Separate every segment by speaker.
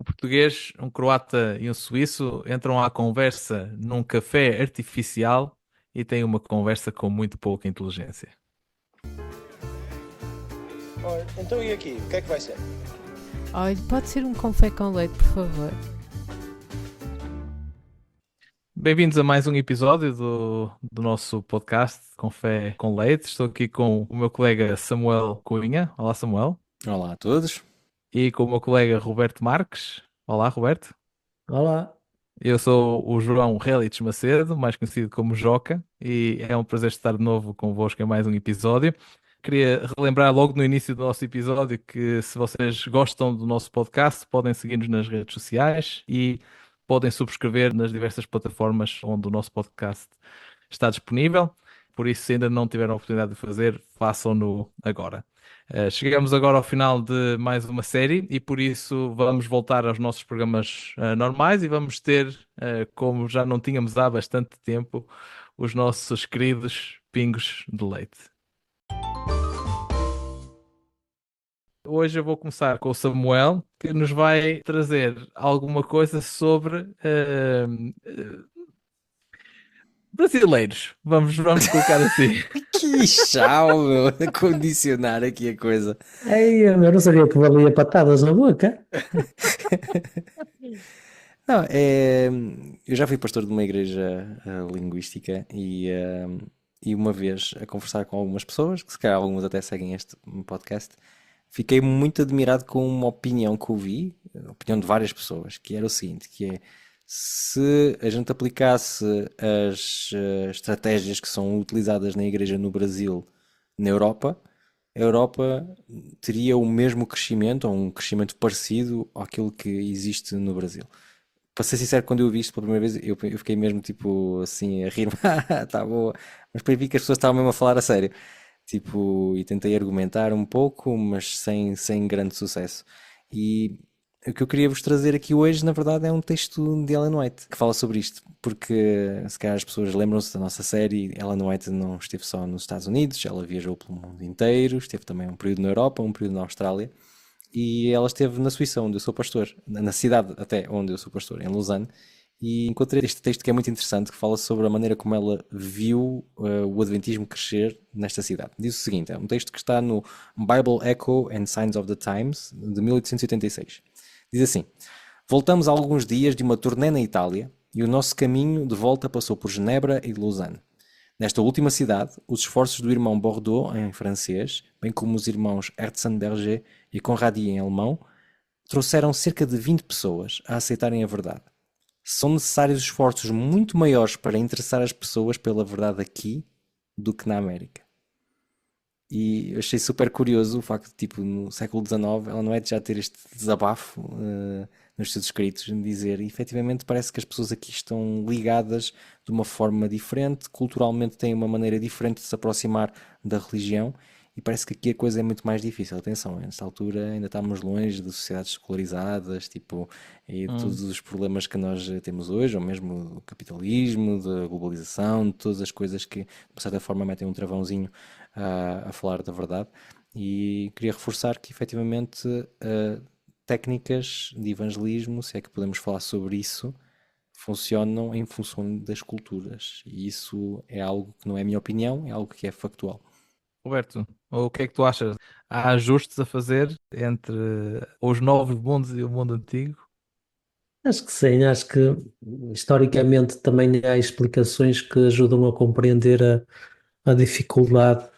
Speaker 1: Um português, um croata e um suíço entram à conversa num café artificial e têm uma conversa com muito pouca inteligência.
Speaker 2: Ora, então e aqui? O que é que vai ser?
Speaker 3: Olha, pode ser um café com leite, por favor.
Speaker 1: Bem-vindos a mais um episódio do nosso podcast Café com Leite. Estou aqui com o meu colega Samuel Cunha. Olá, Samuel.
Speaker 4: Olá a todos.
Speaker 1: E com o meu colega Roberto Marques. Olá, Roberto.
Speaker 5: Olá,
Speaker 1: Eu sou o João Relitz Macedo, mais conhecido como Joca, e é um prazer estar de novo convosco em mais um episódio. Queria relembrar logo no início do nosso episódio que se vocês gostam do nosso podcast, podem seguir-nos nas redes sociais e podem subscrever nas diversas plataformas onde o nosso podcast está disponível. Por isso, se ainda não tiveram a oportunidade de fazer, façam-no agora. Chegamos agora ao final de mais uma série e por isso vamos voltar aos nossos programas normais e vamos ter, como já não tínhamos há bastante tempo, os nossos queridos pingos de leite. Hoje eu vou começar com o Samuel, que nos vai trazer alguma coisa sobre brasileiros. Vamos colocar assim.
Speaker 4: Que chau, meu, a condicionar aqui a coisa.
Speaker 5: ei, eu não sabia que valia patadas na boca.
Speaker 4: Não, eu já fui pastor de uma igreja linguística e uma vez a conversar com algumas pessoas, que se calhar algumas até seguem este podcast, fiquei muito admirado com uma opinião que ouvi, a opinião de várias pessoas, que era o seguinte, que é se a gente aplicasse as estratégias que são utilizadas na igreja no Brasil, na Europa, a Europa teria o mesmo crescimento, ou um crescimento parecido àquilo que existe no Brasil. Para ser sincero, quando eu vi isto pela primeira vez, eu fiquei mesmo tipo assim a rir-me, tá boa, mas depois vi que as pessoas estavam mesmo a falar a sério. Tipo, e tentei argumentar um pouco, mas sem grande sucesso. E o que eu queria vos trazer aqui hoje, na verdade, é um texto de Ellen White que fala sobre isto, porque se calhar as pessoas lembram-se da nossa série. Ellen White não esteve só nos Estados Unidos, ela viajou pelo mundo inteiro, esteve também um período na Europa, um período na Austrália, e ela esteve na Suíça, onde eu sou pastor, na cidade até onde eu sou pastor, em Lausanne, e encontrei este texto que é muito interessante, que fala sobre a maneira como ela viu o Adventismo crescer nesta cidade. Diz o seguinte, é um texto que está no Bible Echo and Signs of the Times, de 1886. Diz assim: voltamos a alguns dias de uma turnê na Itália e o nosso caminho de volta passou por Genebra e Lausanne. Nesta última cidade, os esforços do irmão Bordeaux, em francês, bem como os irmãos Herzenberger e Conradi, em alemão, trouxeram cerca de 20 pessoas a aceitarem a verdade. São necessários esforços muito maiores para interessar as pessoas pela verdade aqui do que na América. E eu achei super curioso o facto de, tipo, no século XIX, ela não é de já ter este desabafo nos seus escritos, de dizer, efetivamente parece que as pessoas aqui estão ligadas de uma forma diferente, culturalmente têm uma maneira diferente de se aproximar da religião, e parece que aqui a coisa é muito mais difícil. Atenção, nesta altura ainda estamos longe de sociedades secularizadas, tipo, e de todos os problemas que nós temos hoje, ou mesmo do capitalismo, da globalização, de todas as coisas que, de certa forma, metem um travãozinho a falar da verdade. E queria reforçar que, efetivamente, técnicas de evangelismo, se é que podemos falar sobre isso, funcionam em função das culturas. E isso é algo que não é a minha opinião, é algo que é factual.
Speaker 1: Roberto, o que é que tu achas? Há ajustes a fazer entre os novos mundos e o mundo antigo?
Speaker 5: Acho que sim, acho que historicamente também há explicações que ajudam a compreender a dificuldade.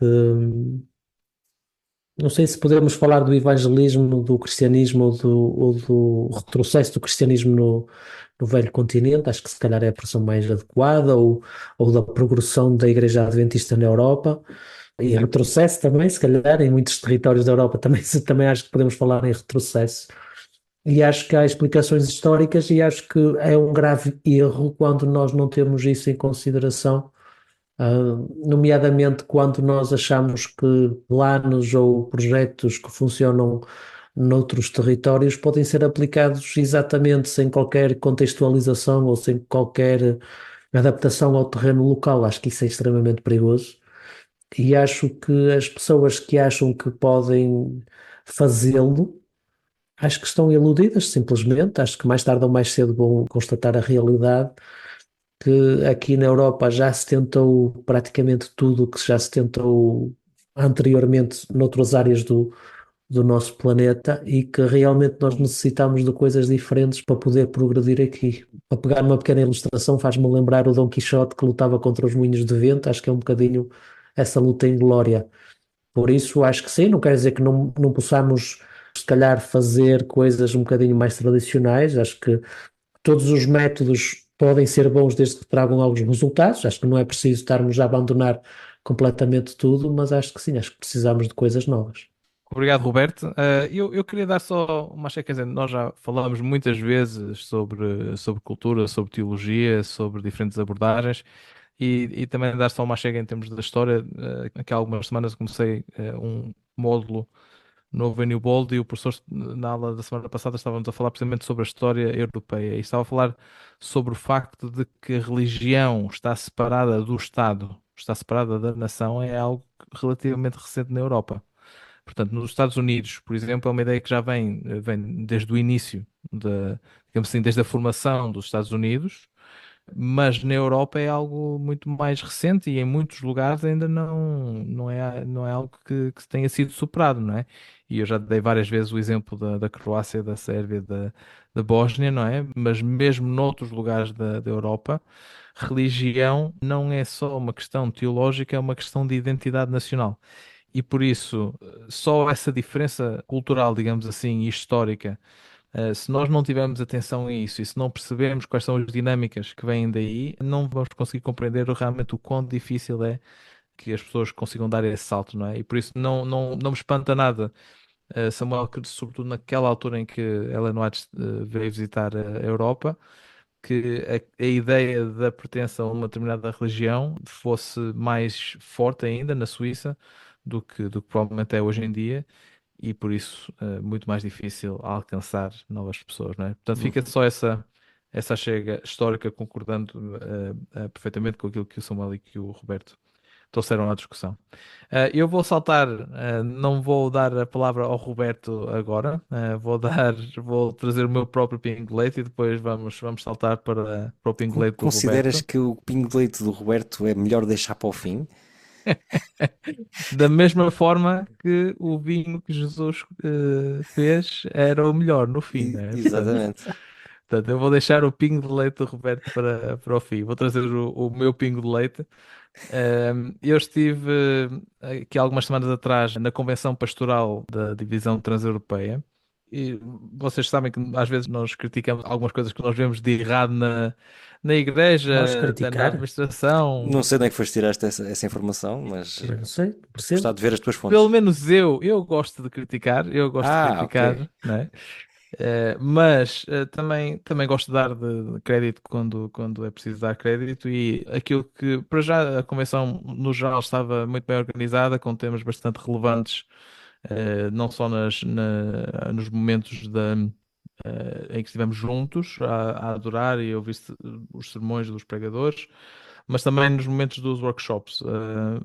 Speaker 5: Não sei se podemos falar do evangelismo, do cristianismo ou do retrocesso do cristianismo no velho continente, acho que se calhar é a expressão mais adequada, ou da progressão da Igreja Adventista na Europa. E retrocesso também, se calhar, em muitos territórios da Europa também, também acho que podemos falar em retrocesso. E acho que há explicações históricas e acho que é um grave erro quando nós não temos isso em consideração, ah, nomeadamente quando nós achamos que planos ou projetos que funcionam noutros territórios podem ser aplicados exatamente sem qualquer contextualização ou sem qualquer adaptação ao terreno local. Acho que isso é extremamente perigoso. E acho que as pessoas que acham que podem fazê-lo, acho que estão iludidas, simplesmente. Acho que mais tarde ou mais cedo vão constatar a realidade que aqui na Europa já se tentou praticamente tudo o que já se tentou anteriormente noutras áreas do nosso planeta e que realmente nós necessitamos de coisas diferentes para poder progredir aqui. Para pegar uma pequena ilustração, faz-me lembrar o Dom Quixote que lutava contra os moinhos de vento, acho que é um bocadinho essa luta em glória. Por isso, acho que sim, não quer dizer que não possamos, se calhar, fazer coisas um bocadinho mais tradicionais, acho que todos os métodos podem ser bons desde que tragam alguns resultados, acho que não é preciso estarmos a abandonar completamente tudo, mas acho que sim, acho que precisamos de coisas novas.
Speaker 1: Obrigado, Roberto. Eu queria dar só uma checa, quer dizer, nós já falamos muitas vezes sobre cultura, sobre teologia, sobre diferentes abordagens e também dar só uma chega em termos da história. Aqui há algumas semanas comecei um módulo novo em New Bold e o professor, na aula da semana passada, estávamos a falar precisamente sobre a história europeia e estava a falar sobre o facto de que a religião está separada do Estado, está separada da nação, é algo relativamente recente na Europa. Portanto, nos Estados Unidos, por exemplo, é uma ideia que já vem desde o início, digamos assim, desde a formação dos Estados Unidos, mas na Europa é algo muito mais recente e em muitos lugares ainda não é algo que tenha sido superado, não é? E eu já dei várias vezes o exemplo da Croácia, da Sérvia, da Bósnia, não é? Mas mesmo noutros lugares da Europa, religião não é só uma questão teológica, é uma questão de identidade nacional. E por isso, só essa diferença cultural, digamos assim, e histórica, se nós não tivermos atenção a isso e se não percebermos quais são as dinâmicas que vêm daí, não vamos conseguir compreender realmente o quão difícil é que as pessoas consigam dar esse salto, não é? E por isso não me espanta nada, Samuel, que sobretudo naquela altura em que Ellen White veio visitar a Europa, que a ideia da pertença a uma determinada religião fosse mais forte ainda na Suíça do que provavelmente é hoje em dia e por isso muito mais difícil alcançar novas pessoas, não é? Portanto, fica só essa chega histórica concordando perfeitamente com aquilo que o Samuel e que o Roberto trouxeram à discussão. Eu vou saltar, não vou dar a palavra ao Roberto agora, vou trazer o meu próprio pingo de leite e depois vamos saltar para o pingo de leite do
Speaker 4: Consideras
Speaker 1: Roberto.
Speaker 4: que o pingo de leite do Roberto é melhor deixar para o fim?
Speaker 1: Da mesma forma que o vinho que Jesus fez era o melhor no fim, né?
Speaker 4: Exatamente.
Speaker 1: Portanto, eu vou deixar o pingo de leite do Roberto para o fim. Vou trazer o meu pingo de leite. Eu estive aqui algumas semanas atrás na Convenção Pastoral da Divisão Transeuropeia. E vocês sabem que às vezes nós criticamos algumas coisas que nós vemos de errado na
Speaker 5: Nós
Speaker 1: igreja, na
Speaker 5: criticar?
Speaker 1: administração.
Speaker 4: Não sei onde é que foste tirar essa informação, mas
Speaker 5: Eu não sei,
Speaker 4: gostava
Speaker 5: percebo.
Speaker 4: de ver as tuas
Speaker 1: Pelo
Speaker 4: fontes.
Speaker 1: menos eu gosto de
Speaker 4: Ah, ok.
Speaker 1: criticar, né? Mas também gosto de dar de crédito quando é preciso dar crédito e aquilo que, para já, a convenção no geral estava muito bem organizada, com temas bastante relevantes, não só nos momentos em que estivemos juntos a adorar e ouvir os sermões dos pregadores, mas também nos momentos dos workshops.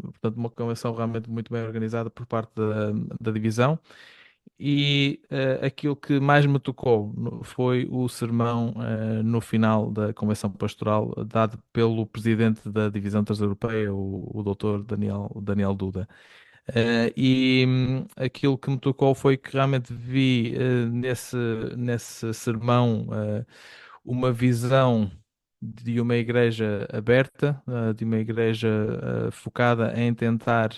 Speaker 1: Portanto, uma convenção realmente muito bem organizada por parte da divisão. E aquilo que mais me tocou foi o sermão no final da Convenção Pastoral, dado pelo presidente da Divisão Transeuropeia, o Dr. Daniel Duda. Aquilo que me tocou foi que realmente vi nesse sermão uma visão de uma igreja aberta, de uma igreja focada em tentar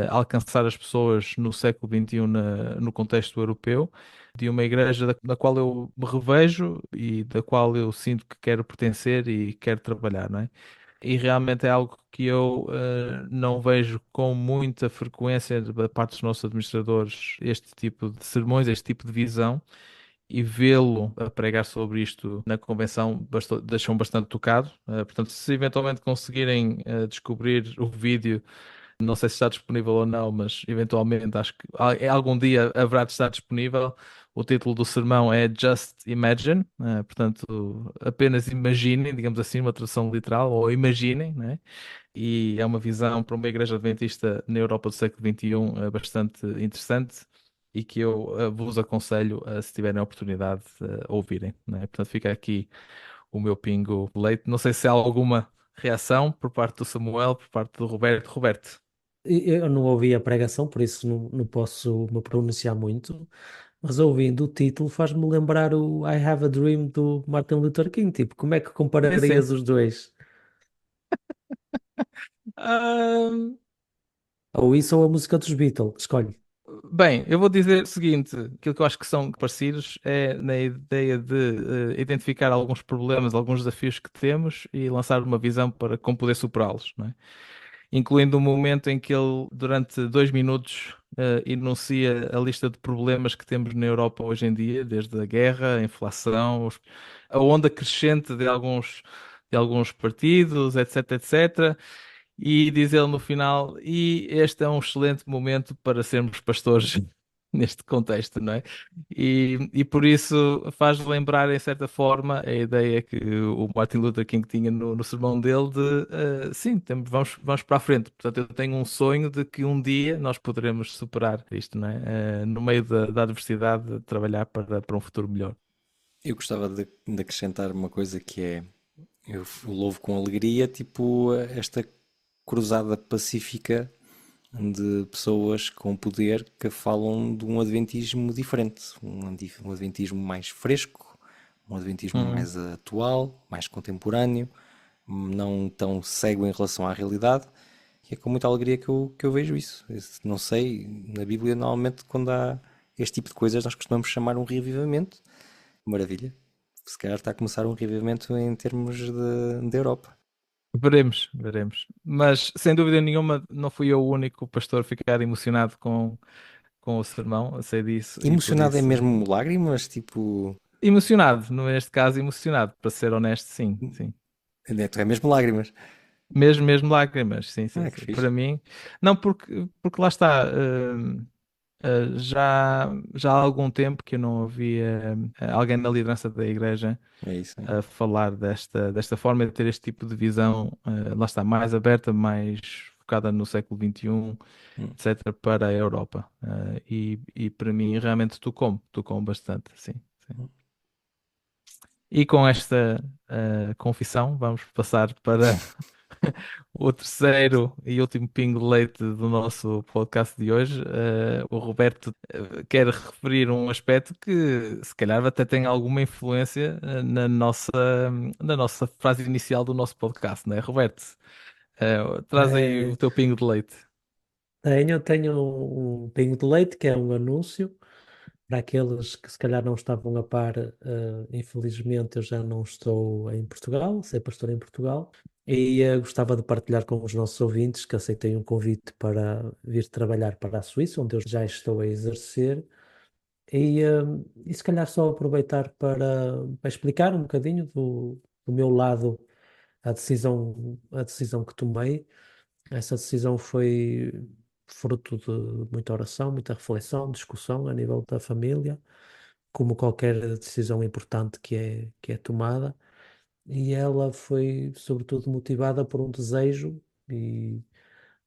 Speaker 1: alcançar as pessoas no século XXI no contexto europeu, de uma igreja da qual eu me revejo e da qual eu sinto que quero pertencer e quero trabalhar, não é? E realmente é algo que eu não vejo com muita frequência da parte dos nossos administradores, este tipo de sermões, este tipo de visão. E vê-lo a pregar sobre isto na convenção deixou-me bastante tocado. Portanto, se eventualmente conseguirem descobrir o vídeo, não sei se está disponível ou não, mas eventualmente acho que algum dia haverá de estar disponível. O título do sermão é Just Imagine, portanto, apenas imaginem, digamos assim, uma tradução literal, ou imaginem, né? E é uma visão para uma igreja adventista na Europa do século XXI bastante interessante e que eu vos aconselho, se tiverem a oportunidade, a ouvirem, né? Portanto, fica aqui o meu pingo leite. Não sei se há alguma reação por parte do Samuel, por parte do Roberto. Roberto,
Speaker 5: Eu não ouvi a pregação, por isso não posso me pronunciar muito, mas ouvindo o título faz-me lembrar o I Have a Dream do Martin Luther King. Tipo, como é que
Speaker 1: sim, sim.
Speaker 5: compararias os dois?
Speaker 1: Ahm,
Speaker 5: Ou isso ou a música dos Beatles? Escolhe.
Speaker 1: Bem, eu vou dizer o seguinte: aquilo que eu acho que são parecidos é na ideia de identificar alguns problemas, alguns desafios que temos e lançar uma visão para como poder superá-los, não é? Incluindo o momento em que ele, durante 2 minutos, enuncia a lista de problemas que temos na Europa hoje em dia, desde a guerra, a inflação, a onda crescente de alguns partidos, etc, etc. E diz ele no final, e este é um excelente momento para sermos pastores neste contexto, não é? E por isso faz lembrar, em certa forma, a ideia que o Martin Luther King tinha no sermão dele de, sim, vamos para a frente. Portanto, eu tenho um sonho de que um dia nós poderemos superar isto, não é? No meio da adversidade, trabalhar para um futuro melhor.
Speaker 4: Eu gostava de acrescentar uma coisa que é, eu louvo com alegria, tipo, esta cruzada pacífica de pessoas com poder que falam de um adventismo diferente, um adventismo mais fresco, um adventismo
Speaker 1: Uhum.
Speaker 4: mais atual, mais contemporâneo, não tão cego em relação à realidade. E é com muita alegria que eu vejo isso. Não sei, na Bíblia, normalmente, quando há este tipo de coisas, nós costumamos chamar um reavivamento. Maravilha. Se calhar está a começar um reavivamento em termos de Europa.
Speaker 1: Veremos, veremos. Mas, sem dúvida nenhuma, não fui eu o único pastor a ficar emocionado com o sermão, eu sei disso, e por
Speaker 4: Emocionado é
Speaker 1: isso.
Speaker 4: mesmo lágrimas, tipo.
Speaker 1: Emocionado, neste caso, emocionado, para ser honesto, sim, sim.
Speaker 4: É mesmo lágrimas.
Speaker 1: Mesmo lágrimas, sim, sim,
Speaker 4: Ah, que
Speaker 1: sim.
Speaker 4: fixe.
Speaker 1: Para mim, não, porque lá está, já há algum tempo que eu não ouvia alguém na liderança da igreja
Speaker 4: É isso, é.
Speaker 1: a falar desta forma de ter este tipo de visão, lá está, mais aberta, mais focada no século XXI,
Speaker 4: Hum.
Speaker 1: etc., para a Europa. E para mim realmente tocou-me bastante, sim, sim. E com esta confissão, vamos passar para o terceiro e último pingo de leite do nosso podcast de hoje. O Roberto quer referir um aspecto que se calhar até tem alguma influência na nossa frase inicial do nosso podcast, não é, Roberto? Traz aí o
Speaker 5: É,
Speaker 1: teu pingo de leite.
Speaker 5: tenho um pingo de leite, que é um anúncio para aqueles que se calhar não estavam a par. Infelizmente, eu já não estou em Portugal, ser pastor em Portugal, e gostava de partilhar com os nossos ouvintes que aceitei um convite para vir trabalhar para a Suíça, onde eu já estou a exercer. E se calhar só aproveitar para explicar um bocadinho do meu lado a decisão que tomei. Essa decisão foi fruto de muita oração, muita reflexão, discussão a nível da família, como qualquer decisão importante que é tomada. E ela foi, sobretudo, motivada por um desejo e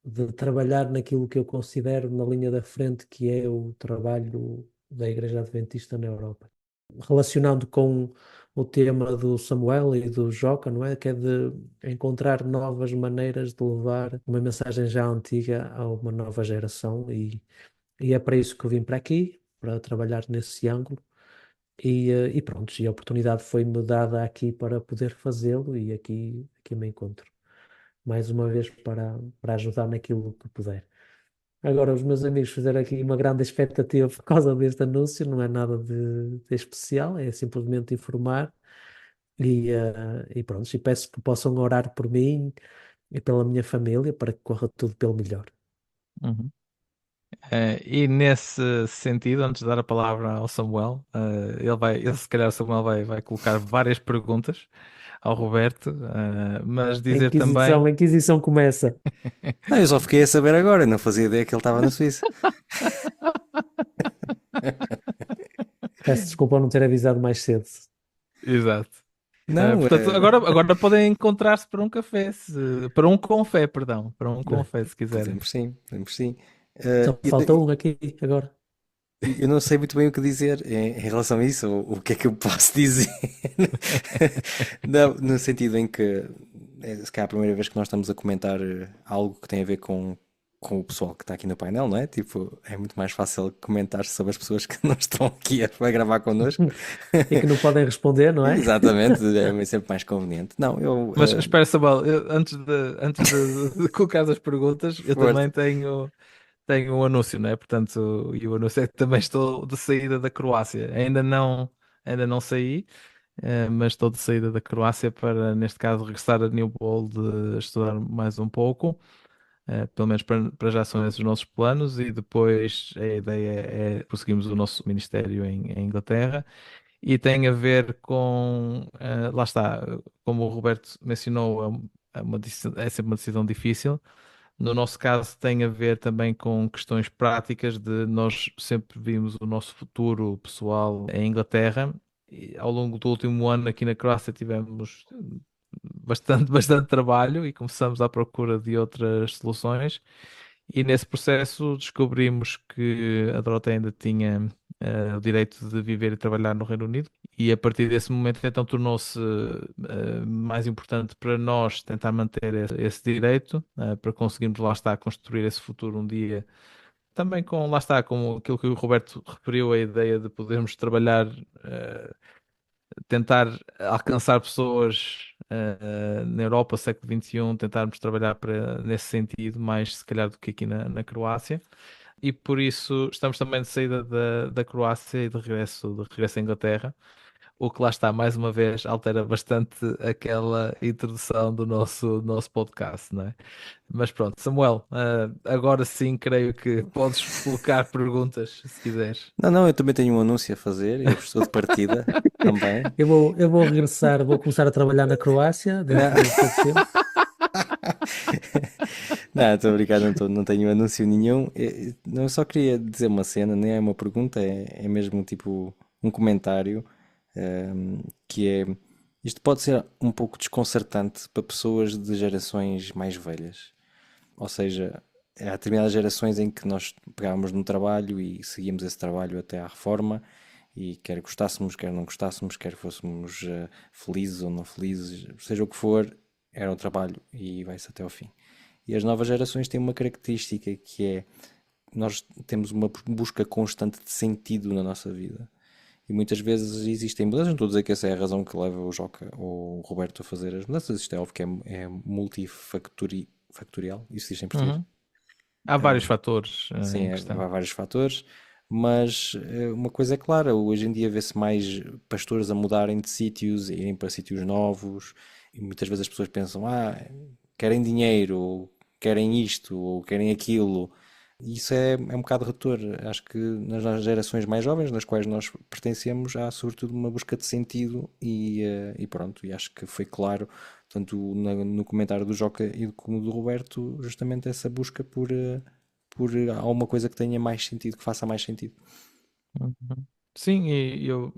Speaker 5: de trabalhar naquilo que eu considero na linha da frente, que é o trabalho da Igreja Adventista na Europa. Relacionando com o tema do Samuel e do Joca, não é? Que é de encontrar novas maneiras de levar uma mensagem já antiga a uma nova geração, e é para isso que eu vim para aqui, para trabalhar nesse ângulo. E pronto, e a oportunidade foi-me dada aqui para poder fazê-lo, e aqui me encontro mais uma vez para ajudar naquilo que puder. Agora, os meus amigos fizeram aqui uma grande expectativa por causa deste anúncio, não é nada de especial, é simplesmente informar. E pronto, e peço que possam orar por mim e pela minha família para que corra tudo pelo melhor.
Speaker 1: Uhum. E nesse sentido, antes de dar a palavra ao Samuel, se calhar o Samuel vai colocar várias perguntas ao Roberto, mas dizer
Speaker 5: A
Speaker 1: também.
Speaker 5: Inquisição começa.
Speaker 4: Não, eu só fiquei a saber agora, não fazia ideia que ele estava na Suíça.
Speaker 5: Peço desculpa por não ter avisado mais cedo.
Speaker 1: Exato.
Speaker 4: Não,
Speaker 1: Portanto, agora podem encontrar-se para um café, para um confé, perdão, para um
Speaker 5: Bem,
Speaker 1: confé, se quiserem.
Speaker 4: podemos sim, podemos sim.
Speaker 5: só
Speaker 4: Eu
Speaker 5: falta um aqui agora.
Speaker 4: eu não sei muito bem o que dizer em relação a isso, ou o que é que eu posso dizer. Não, no sentido em que se calhar a primeira vez que nós estamos a comentar algo que tem a ver com o pessoal que está aqui no painel, não é? Tipo, é muito mais fácil comentar sobre as pessoas que não estão aqui a gravar connosco.
Speaker 5: E que não podem responder, não é?
Speaker 4: Exatamente, é sempre mais conveniente. Não, eu.
Speaker 1: Mas espera, Samuel, antes de colocar as perguntas, eu
Speaker 4: Força.
Speaker 1: também tenho um anúncio, não é? Portanto, e o anúncio é que também estou de saída da Croácia. Ainda não saí, mas estou de saída da Croácia para, neste caso, regressar a Newbold de estudar mais um pouco. Pelo menos para já são esses os nossos planos e depois a ideia é prosseguirmos o nosso ministério em Inglaterra e tem a ver com, lá está, como o Roberto mencionou, é sempre uma decisão difícil. No nosso caso, tem a ver também com questões práticas de nós sempre vimos o nosso futuro pessoal em Inglaterra. E ao longo do último ano aqui na Croácia tivemos bastante trabalho e começamos à procura de outras soluções. E nesse processo descobrimos que a Dorota ainda tinha o direito de viver e trabalhar no Reino Unido. E a partir desse momento, então, tornou-se mais importante para nós tentar manter esse direito, para conseguirmos lá estar a construir esse futuro um dia. Também com, lá está, com aquilo que o Roberto referiu, a ideia de podermos trabalhar, tentar alcançar pessoas na Europa, século XXI, tentarmos trabalhar nesse sentido, mais se calhar do que aqui na Croácia. E por isso estamos também de saída da Croácia e de regresso à Inglaterra. O que lá está, mais uma vez, altera bastante aquela introdução do nosso podcast, não é? Mas pronto, Samuel, agora sim creio que podes colocar perguntas, se quiseres.
Speaker 4: Não, não, eu também tenho um anúncio a fazer, eu estou de partida também.
Speaker 5: Eu vou regressar, vou começar a trabalhar na Croácia
Speaker 4: Não,
Speaker 5: dentro de pouco tempo.
Speaker 4: não, estou a brincar, não tenho anúncio nenhum. Não, eu só queria dizer uma cena, nem é uma pergunta, é mesmo tipo um comentário, que é, isto pode ser um pouco desconcertante para pessoas de gerações mais velhas. Ou seja, há determinadas gerações em que nós pegávamos no trabalho e seguíamos esse trabalho até à reforma, e quer gostássemos, quer não gostássemos, quer fôssemos felizes ou não felizes, seja o que for, era o trabalho e vai-se até ao fim. E as novas gerações têm uma característica que é nós temos uma busca constante de sentido na nossa vida. E muitas vezes existem mudanças, não estou a dizer que essa é a razão que leva o Joca ou o Roberto a fazer as mudanças, isto é óbvio que é multifactorial, isso existe em português.
Speaker 1: Uhum. Há vários fatores
Speaker 4: Sim,
Speaker 1: em questão.
Speaker 4: há vários fatores, mas uma coisa é clara, hoje em dia vê-se mais pastores a mudarem de sítios, a irem para sítios novos, e muitas vezes as pessoas pensam, querem dinheiro, ou querem isto, ou querem aquilo. E isso é um bocado redutor. Acho que nas gerações mais jovens, nas quais nós pertencemos, há sobretudo uma busca de sentido e pronto. E acho que foi claro, tanto no comentário do Joca e como do Roberto, justamente essa busca por alguma coisa que tenha mais sentido, que faça mais sentido.
Speaker 1: Uhum. Sim, e eu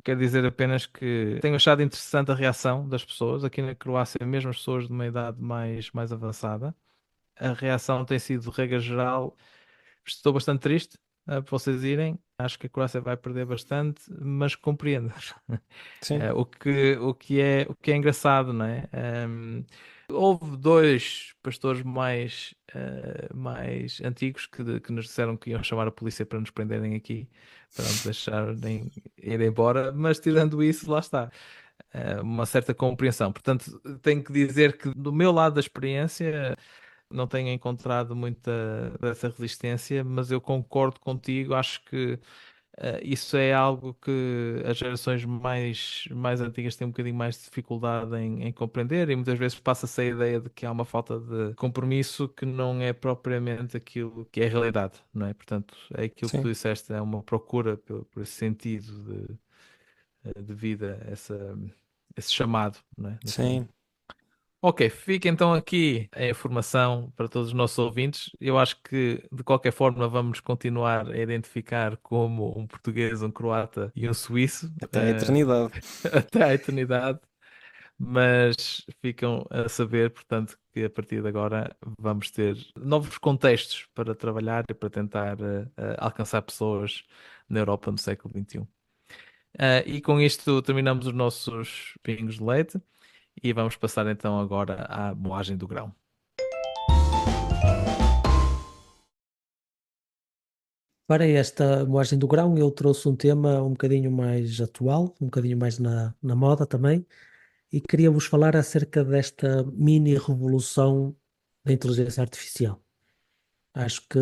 Speaker 1: quero dizer apenas que tenho achado interessante a reação das pessoas aqui na Croácia, mesmo as pessoas de uma idade mais avançada. A reação tem sido, de regra geral, estou bastante triste por vocês irem. Acho que a Croácia vai perder bastante, mas compreendo.
Speaker 4: Sim,
Speaker 1: O que é engraçado, não é? Houve dois pastores mais antigos que nos disseram que iam chamar a polícia para nos prenderem aqui, para nos deixarem ir embora, mas tirando isso, lá está. Uma certa compreensão. Portanto, tenho que dizer que do meu lado da experiência não tenho encontrado muita dessa resistência, mas eu concordo contigo, acho que isso é algo que as gerações mais antigas têm um bocadinho mais de dificuldade em compreender e muitas vezes passa-se a ideia de que há uma falta de compromisso que não é propriamente aquilo que é a realidade, não é? Portanto, é aquilo que tu
Speaker 4: sim,
Speaker 1: disseste, é uma procura por esse sentido de vida, esse chamado, não é? No fundo.
Speaker 4: sim.
Speaker 1: Ok, fica então aqui a informação para todos os nossos ouvintes. Eu acho que, de qualquer forma, vamos continuar a identificar como um português, um croata e um suíço,
Speaker 4: Até a eternidade.
Speaker 1: até à eternidade. mas ficam a saber, portanto, que a partir de agora vamos ter novos contextos para trabalhar e para tentar alcançar pessoas na Europa no século XXI. E com isto terminamos os nossos pingos de leite e vamos passar então agora à moagem do grão.
Speaker 5: Para esta moagem do grão, eu trouxe um tema um bocadinho mais atual, um bocadinho mais na moda também, e queria vos falar acerca desta mini revolução da inteligência artificial. Acho que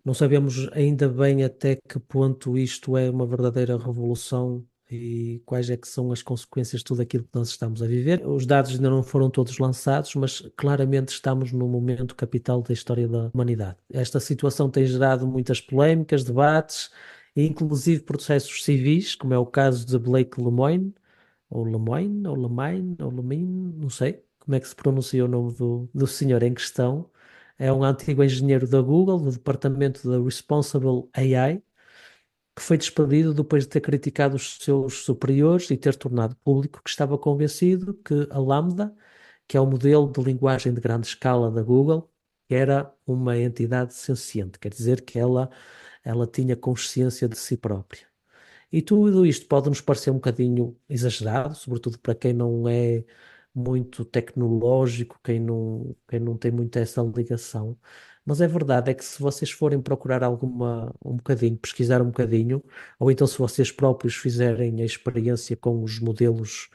Speaker 5: não sabemos ainda bem até que ponto isto é uma verdadeira revolução e quais é que são as consequências de tudo aquilo que nós estamos a viver. Os dados ainda não foram todos lançados, mas claramente estamos num momento capital da história da humanidade. Esta situação tem gerado muitas polémicas, debates e inclusive processos civis, como é o caso de Blake Lemoine, ou Lemoine, ou Lemaine, ou Lemine, não sei como é que se pronuncia o nome do senhor em questão. É um antigo engenheiro da Google, do departamento da Responsible AI, que foi despedido depois de ter criticado os seus superiores e ter tornado público que estava convencido que a Lambda, que é o modelo de linguagem de grande escala da Google, era uma entidade senciente, quer dizer que ela tinha consciência de si própria. E tudo isto pode nos parecer um bocadinho exagerado, sobretudo para quem não é muito tecnológico, quem não tem muito essa ligação. Mas é verdade, é que se vocês forem procurar um bocadinho, pesquisar um bocadinho, ou então se vocês próprios fizerem a experiência com os modelos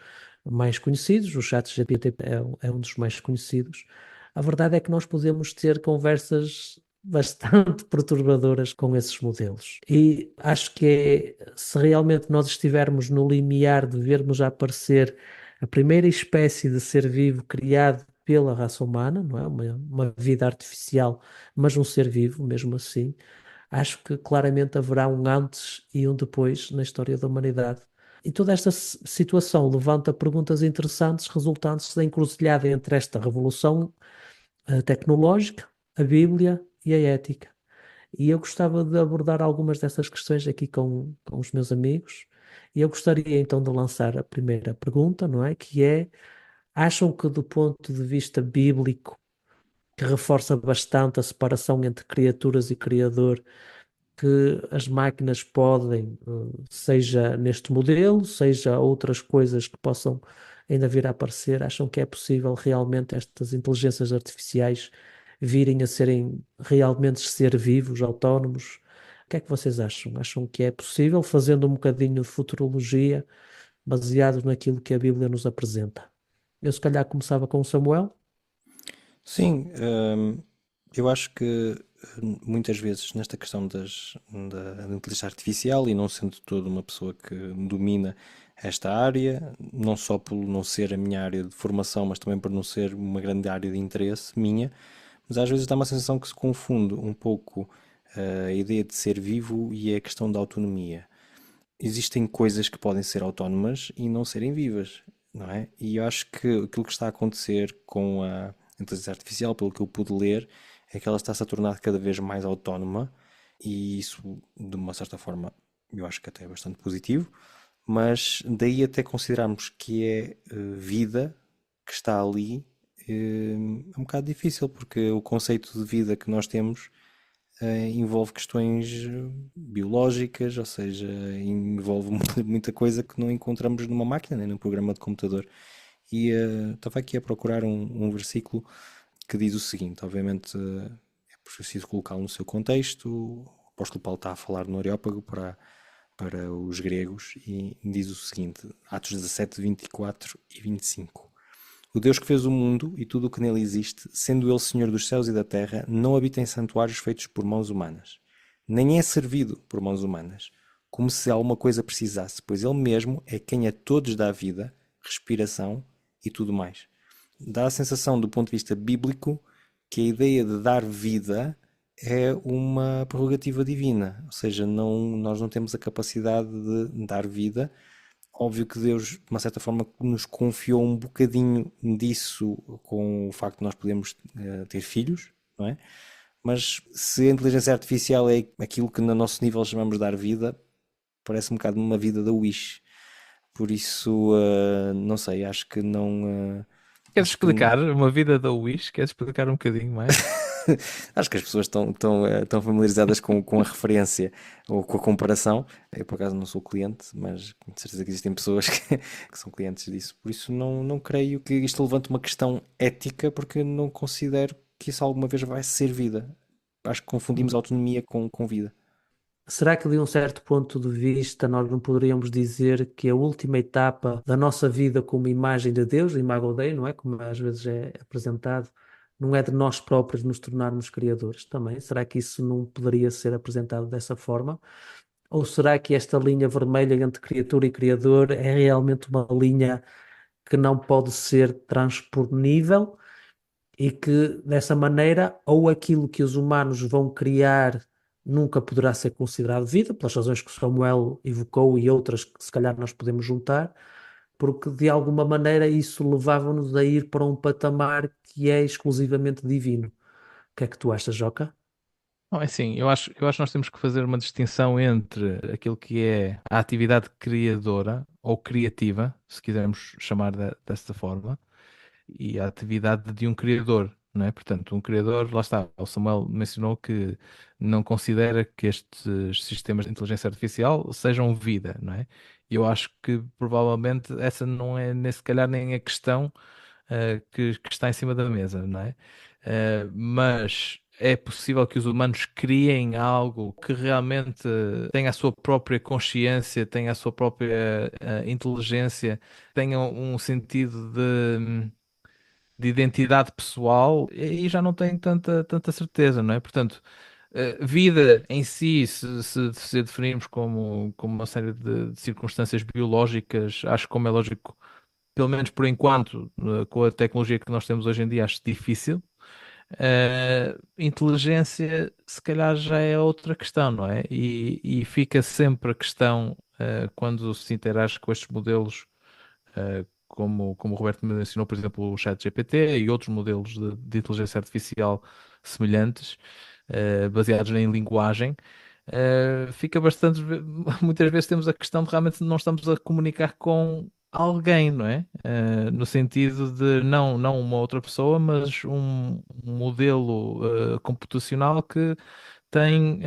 Speaker 5: mais conhecidos, o ChatGPT é um dos mais conhecidos, a verdade é que nós podemos ter conversas bastante perturbadoras com esses modelos. E acho que se realmente nós estivermos no limiar de vermos a aparecer a primeira espécie de ser vivo criado pela raça humana, não é? Uma vida artificial, mas um ser vivo, mesmo assim, acho que claramente haverá um antes e um depois na história da humanidade. E toda esta situação levanta perguntas interessantes resultantes da encruzilhada entre esta revolução tecnológica, a Bíblia e a ética. E eu gostava de abordar algumas dessas questões aqui com os meus amigos. E eu gostaria então de lançar a primeira pergunta, não é? Que é: acham que do ponto de vista bíblico, que reforça bastante a separação entre criaturas e criador, que as máquinas podem, seja neste modelo, seja outras coisas que possam ainda vir a aparecer, acham que é possível realmente estas inteligências artificiais virem a serem realmente ser vivos, autónomos? O que é que vocês acham? Acham que é possível, fazendo um bocadinho de futurologia, baseado naquilo que a Bíblia nos apresenta? Eu se calhar começava com o Samuel.
Speaker 4: Sim, eu acho que muitas vezes nesta questão da inteligência artificial, e não sendo toda uma pessoa que domina esta área, não só por não ser a minha área de formação, mas também por não ser uma grande área de interesse minha, mas às vezes dá uma sensação que se confunde um pouco a ideia de ser vivo e a questão da autonomia. Existem coisas que podem ser autónomas e não serem vivas, não é? E eu acho que aquilo que está a acontecer com a inteligência artificial, pelo que eu pude ler, é que ela está-se a tornar cada vez mais autónoma e isso, de uma certa forma, eu acho que até é bastante positivo, mas daí até considerarmos que é vida que está ali, é um bocado difícil, porque o conceito de vida que nós temos envolve questões biológicas, ou seja, envolve muita coisa que não encontramos numa máquina, nem num programa de computador. E estava aqui a procurar um versículo que diz o seguinte, obviamente é preciso colocá-lo no seu contexto, o apóstolo Paulo está a falar no Areópago para os gregos e diz o seguinte, Atos 17, 24 e 25. O Deus que fez o mundo e tudo o que nele existe, sendo ele Senhor dos céus e da terra, não habita em santuários feitos por mãos humanas, nem é servido por mãos humanas, como se alguma coisa precisasse, pois ele mesmo é quem a todos dá vida, respiração e tudo mais. Dá a sensação, do ponto de vista bíblico, que a ideia de dar vida é uma prerrogativa divina, ou seja, nós não temos a capacidade de dar vida. Óbvio que Deus, de uma certa forma, nos confiou um bocadinho disso com o facto de nós podermos ter filhos, não é? Mas se a inteligência artificial é aquilo que no nosso nível chamamos de dar vida, parece um bocado uma vida da Wish. Por isso, não sei, acho que não.
Speaker 1: Queres
Speaker 4: Acho que,
Speaker 1: explicar uma vida da Wish? Queres explicar um bocadinho mais?
Speaker 4: acho que as pessoas estão familiarizadas com a referência ou com a comparação. Eu, por acaso, não sou cliente, mas com certeza que existem pessoas que são clientes disso. Por isso, não creio que isto levante uma questão ética, porque não considero que isso alguma vez vai ser vida. Acho que confundimos autonomia com vida.
Speaker 5: Será que de um certo ponto de vista nós não poderíamos dizer que a última etapa da nossa vida como imagem de Deus, Imago Dei, não é? Como às vezes é apresentado, não é de nós próprios nos tornarmos criadores também? Será que isso não poderia ser apresentado dessa forma? Ou será que esta linha vermelha entre criatura e criador é realmente uma linha que não pode ser transponível e que dessa maneira ou aquilo que os humanos vão criar nunca poderá ser considerado vida, pelas razões que o Samuel evocou e outras que se calhar nós podemos juntar, porque de alguma maneira isso levava-nos a ir para um patamar que é exclusivamente divino. O que é que tu achas, Joca?
Speaker 1: Não, é assim, eu acho que nós temos que fazer uma distinção entre aquilo que é a atividade criadora ou criativa, se quisermos chamar dessa forma, e a atividade de um criador, não é? Portanto, um criador, lá está, o Samuel mencionou que não considera que estes sistemas de inteligência artificial sejam vida, não é? E eu acho que provavelmente essa não é, nem se calhar, nem a questão que está em cima da mesa, não é? Mas é possível que os humanos criem algo que realmente tenha a sua própria consciência, tenha a sua própria inteligência, tenha um sentido de identidade pessoal, e já não tenho tanta certeza, não é? Portanto, vida em si, se definirmos como uma série de circunstâncias biológicas, acho que, como é lógico, pelo menos por enquanto, com a tecnologia que nós temos hoje em dia, acho difícil. Inteligência, se calhar, já é outra questão, não é? E fica sempre a questão, quando se interage com estes modelos, como o Roberto mencionou, por exemplo, o ChatGPT e outros modelos de inteligência artificial semelhantes, baseados em linguagem. Fica bastante. Muitas vezes temos a questão de realmente não estamos a comunicar com alguém, não é? No sentido de não uma outra pessoa, mas um modelo computacional que tem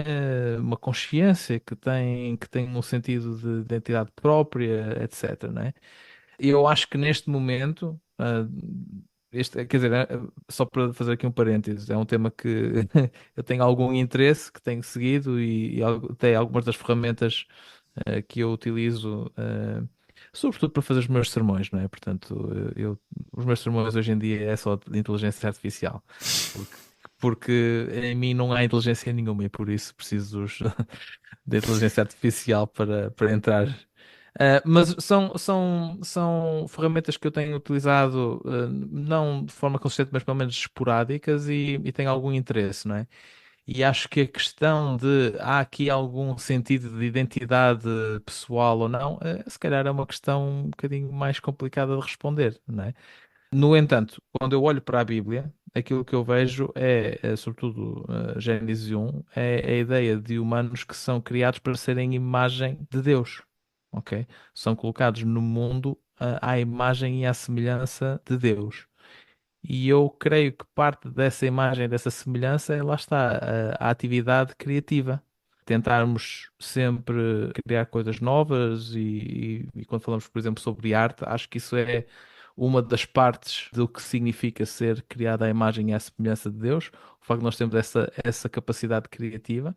Speaker 1: uma consciência, que tem um sentido de identidade própria, etc, não é? Eu acho que neste momento, quer dizer, só para fazer aqui um parênteses, é um tema que eu tenho algum interesse, que tenho seguido e até algumas das ferramentas que eu utilizo, sobretudo para fazer os meus sermões, não é? Portanto, os meus sermões hoje em dia é só de inteligência artificial, porque, porque em mim não há inteligência nenhuma e por isso preciso de inteligência artificial para entrar. Mas são ferramentas que eu tenho utilizado, não de forma consistente, mas pelo menos esporádicas e tenho algum interesse, não é? E acho que a questão de há aqui algum sentido de identidade pessoal ou não, se calhar é uma questão um bocadinho mais complicada de responder, não é? No entanto, quando eu olho para a Bíblia, aquilo que eu vejo sobretudo, Gênesis 1, é a ideia de humanos que são criados para serem imagem de Deus, ok? São colocados no mundo, à imagem e à semelhança de Deus. E eu creio que parte dessa imagem, dessa semelhança, lá está, a atividade criativa. Tentarmos sempre criar coisas novas e quando falamos, por exemplo, sobre arte, acho que isso é uma das partes do que significa ser criada à imagem e à semelhança de Deus, o facto de nós termos essa capacidade criativa.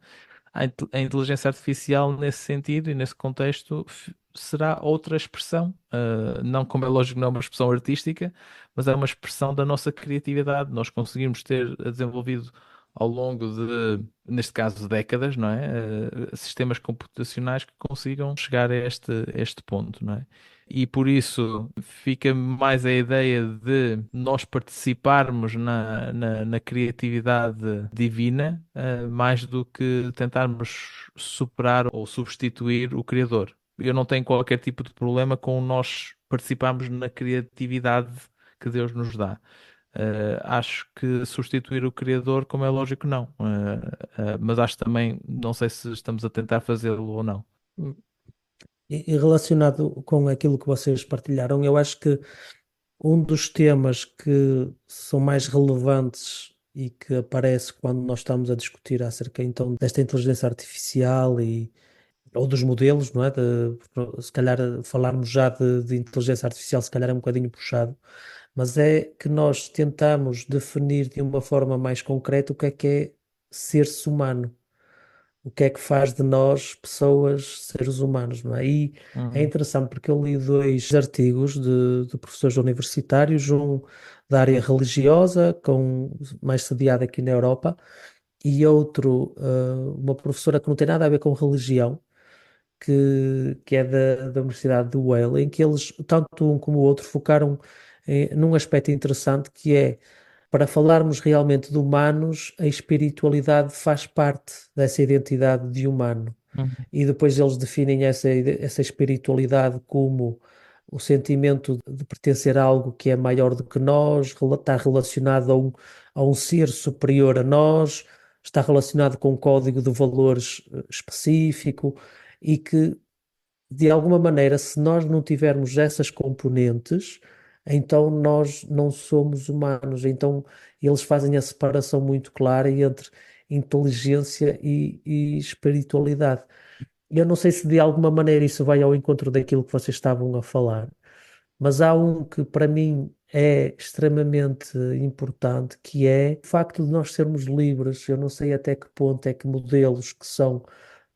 Speaker 1: A inteligência artificial, nesse sentido e nesse contexto, será outra expressão. Não, como é lógico, não é uma expressão artística, mas é uma expressão da nossa criatividade. Nós conseguimos ter desenvolvido ao longo de, neste caso, décadas, não é? Sistemas computacionais que consigam chegar a este ponto, não é? E por isso fica mais a ideia de nós participarmos na criatividade divina, mais do que tentarmos superar ou substituir o Criador. Eu não tenho qualquer tipo de problema com nós participarmos na criatividade que Deus nos dá. Acho que substituir o Criador, como é lógico, não. Mas acho também, não sei se estamos a tentar fazê-lo ou não.
Speaker 5: E relacionado com aquilo que vocês partilharam, eu acho que um dos temas que são mais relevantes e que aparece quando nós estamos a discutir acerca então desta inteligência artificial ou dos modelos, não é? Se calhar falarmos já de inteligência artificial, se calhar é um bocadinho puxado, mas é que nós tentamos definir de uma forma mais concreta o que é ser-se humano, o que é que faz de nós pessoas, seres humanos, não é? E é
Speaker 1: Uhum.
Speaker 5: interessante porque eu li dois artigos de professores universitários, um da área religiosa, mais sediado aqui na Europa, e outro, uma professora que não tem nada a ver com religião, que é da Universidade de Wales, em que eles, tanto um como o outro, focaram num aspecto interessante que é para falarmos realmente de humanos, a espiritualidade faz parte dessa identidade de humano.
Speaker 1: Uhum.
Speaker 5: E depois eles definem essa espiritualidade como o sentimento de pertencer a algo que é maior do que nós, está relacionado a um ser superior a nós, está relacionado com um código de valores específico e que de alguma maneira, se nós não tivermos essas componentes, então nós não somos humanos. Então eles fazem a separação muito clara entre inteligência e espiritualidade. Eu não sei se de alguma maneira isso vai ao encontro daquilo que vocês estavam a falar, mas há um que para mim é extremamente importante, que é o facto de nós sermos livres. Eu não sei até que ponto é que modelos que são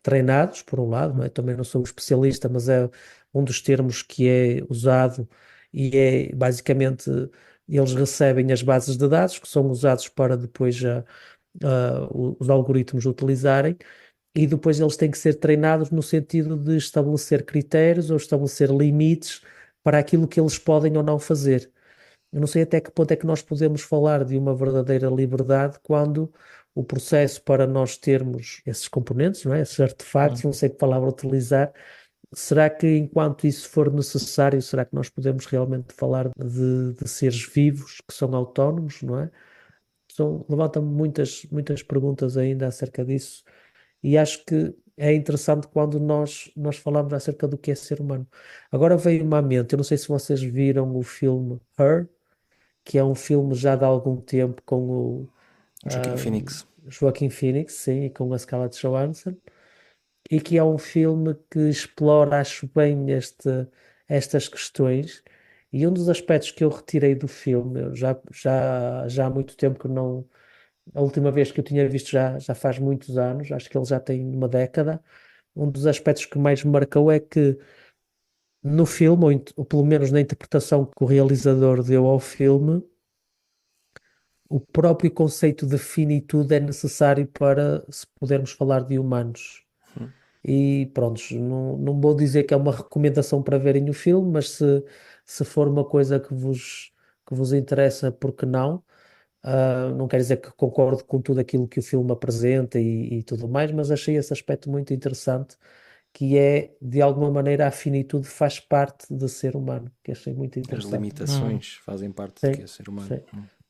Speaker 5: treinados, por um lado, não é? Também não sou um especialista, mas é um dos termos que é usado e é basicamente eles recebem as bases de dados que são usados para depois os algoritmos utilizarem e depois eles têm que ser treinados no sentido de estabelecer critérios ou estabelecer limites para aquilo que eles podem ou não fazer. Eu não sei até que ponto é que nós podemos falar de uma verdadeira liberdade quando o processo para nós termos esses componentes, não é? Esses artefatos,
Speaker 1: Uhum.
Speaker 5: não sei que palavra utilizar, será que enquanto isso for necessário, será que nós podemos realmente falar de seres vivos que são autónomos, não é? Levantam-me muitas perguntas ainda acerca disso e acho que é interessante quando nós falamos acerca do que é ser humano. Agora veio-me à mente, eu não sei se vocês viram o filme Her, que é um filme já de algum tempo com o
Speaker 4: Joaquin
Speaker 5: ah,
Speaker 4: Phoenix.
Speaker 5: Joaquin Phoenix, sim, e com a Scarlett Johansson, e que é um filme que explora, acho bem, estas questões. E um dos aspectos que eu retirei do filme, eu já há muito tempo que não. A última vez que eu tinha visto já faz muitos anos, acho que ele já tem uma década. Um dos aspectos que mais me marcou é que no filme, ou pelo menos na interpretação que o realizador deu ao filme, o próprio conceito de finitude é necessário para se pudermos falar de humanos.
Speaker 4: Hum.
Speaker 5: E pronto, não vou dizer que é uma recomendação para verem o filme, mas se for uma coisa que vos interessa, por que não? Não quer dizer que concordo com tudo aquilo que o filme apresenta e tudo mais, mas achei esse aspecto muito interessante, que é, de alguma maneira, a finitude faz parte de ser humano, que achei muito
Speaker 4: As
Speaker 5: interessante.
Speaker 1: Uhum.
Speaker 4: limitações fazem parte do que
Speaker 5: Sim,
Speaker 4: é ser humano.
Speaker 5: sim.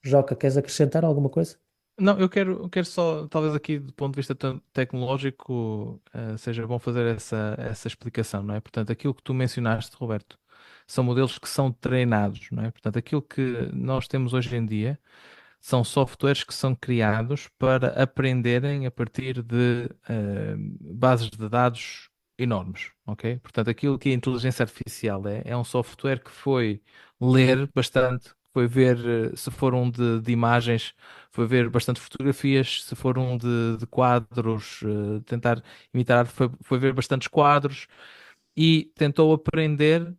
Speaker 5: Joca, queres acrescentar alguma coisa?
Speaker 1: Não, eu quero só, talvez aqui do ponto de vista tecnológico, seja bom fazer essa explicação, não é? Portanto, aquilo que tu mencionaste, Roberto, são modelos que são treinados, não é? Portanto, aquilo que nós temos hoje em dia são softwares que são criados para aprenderem a partir de bases de dados enormes, ok? Portanto, aquilo que a inteligência artificial é um software que foi ler bastante, foi ver, se for um de imagens, foi ver bastante fotografias, se for um de quadros, tentar imitar, foi ver bastantes quadros e tentou aprender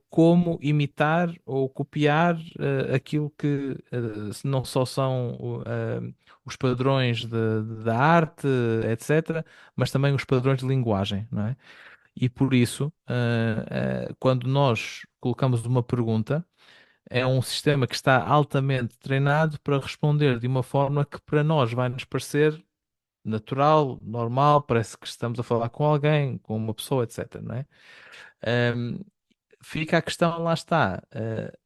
Speaker 1: como imitar ou copiar aquilo que não só são os padrões da arte, etc., mas também os padrões de linguagem, não é? E por isso, quando nós colocamos uma pergunta, é um sistema que está altamente treinado para responder de uma forma que para nós vai nos parecer natural, normal, parece que estamos a falar com alguém, com uma pessoa, etc., não é? Ahm, Fica a questão, lá está.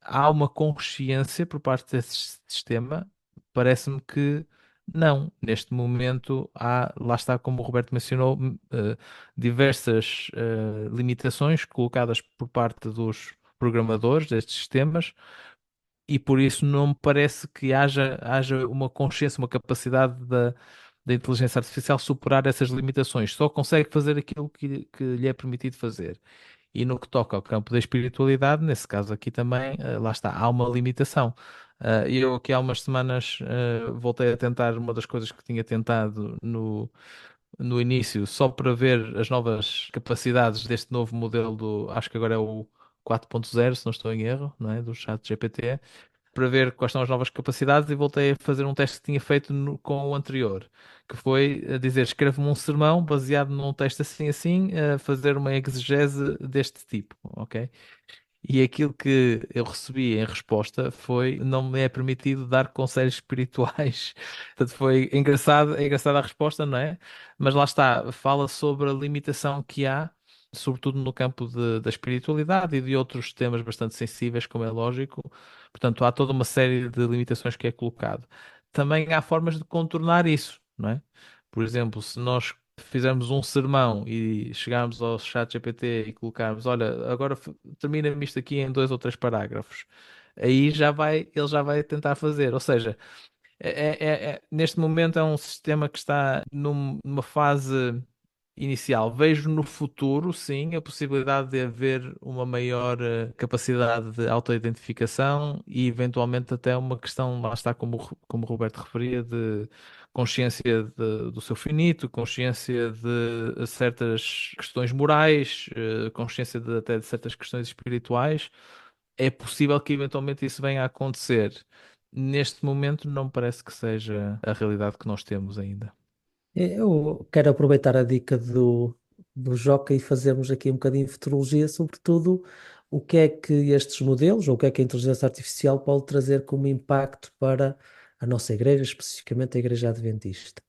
Speaker 1: Há uma consciência por parte desse sistema, parece-me que Não, neste momento há, lá está, como o Roberto mencionou, diversas limitações colocadas por parte dos programadores destes sistemas, e por isso não me parece que haja uma consciência, uma capacidade da inteligência artificial superar essas limitações. Só consegue fazer aquilo que lhe é permitido fazer. E no que toca ao campo da espiritualidade, nesse caso aqui também, lá está, há uma limitação. Eu aqui há umas semanas voltei a tentar uma das coisas que tinha tentado no início, só para ver as novas capacidades deste novo modelo acho que agora é o 4.0, se não estou em erro, não é? Do chat GPT, para ver quais são as novas capacidades e voltei a fazer um teste que tinha feito com o anterior, que foi a dizer, escreve-me um sermão baseado num texto assim assim, a fazer uma exegese deste tipo, ok? E aquilo que eu recebi em resposta foi, não me é permitido dar conselhos espirituais. Portanto, foi engraçado, é engraçada a resposta, não é? Mas lá está, fala sobre a limitação que há, sobretudo no campo da espiritualidade e de outros temas bastante sensíveis, como é lógico. Portanto, há toda uma série de limitações que é colocado. Também há formas de contornar isso, não é? Por exemplo, se nós fizermos um sermão e chegarmos ao chat GPT e colocarmos, olha, agora termina-me isto aqui em 2 ou 3 parágrafos, aí ele já vai tentar fazer. Ou seja, neste momento é um sistema que está numa fase inicial. Vejo no futuro, sim, a possibilidade de haver uma maior capacidade de autoidentificação e eventualmente até uma questão, lá está, como o Roberto referia, de consciência do seu finito, consciência de certas questões morais, consciência até de certas questões espirituais. É possível que eventualmente isso venha a acontecer. Neste momento, não me parece que seja a realidade que nós temos ainda.
Speaker 5: Eu quero aproveitar a dica do Joca e fazermos aqui um bocadinho de futurologia, sobretudo o que é que estes modelos, ou o que é que a inteligência artificial pode trazer como impacto para a nossa igreja, especificamente a Igreja Adventista.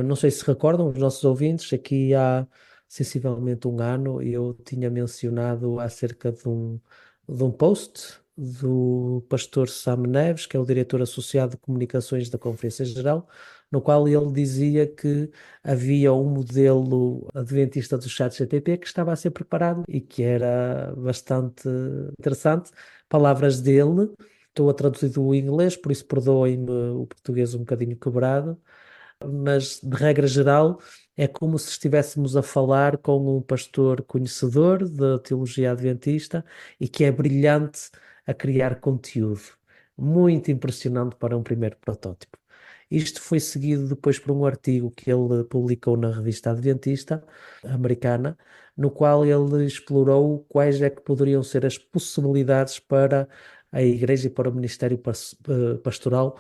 Speaker 5: Não sei se recordam, os nossos ouvintes, aqui há sensivelmente um ano eu tinha mencionado acerca de um post do pastor Sam Neves, que é o diretor associado de comunicações da Conferência Geral, no qual ele dizia que havia um modelo adventista do ChatGPT que estava a ser preparado e que era bastante interessante. Palavras dele, estou a traduzir do inglês, por isso perdoem-me o português um bocadinho quebrado, mas de regra geral é como se estivéssemos a falar com um pastor conhecedor da teologia adventista e que é brilhante a criar conteúdo. Muito impressionante para um primeiro protótipo. Isto foi seguido depois por um artigo que ele publicou na revista Adventista americana, no qual ele explorou quais é que poderiam ser as possibilidades para a igreja e para o ministério pastoral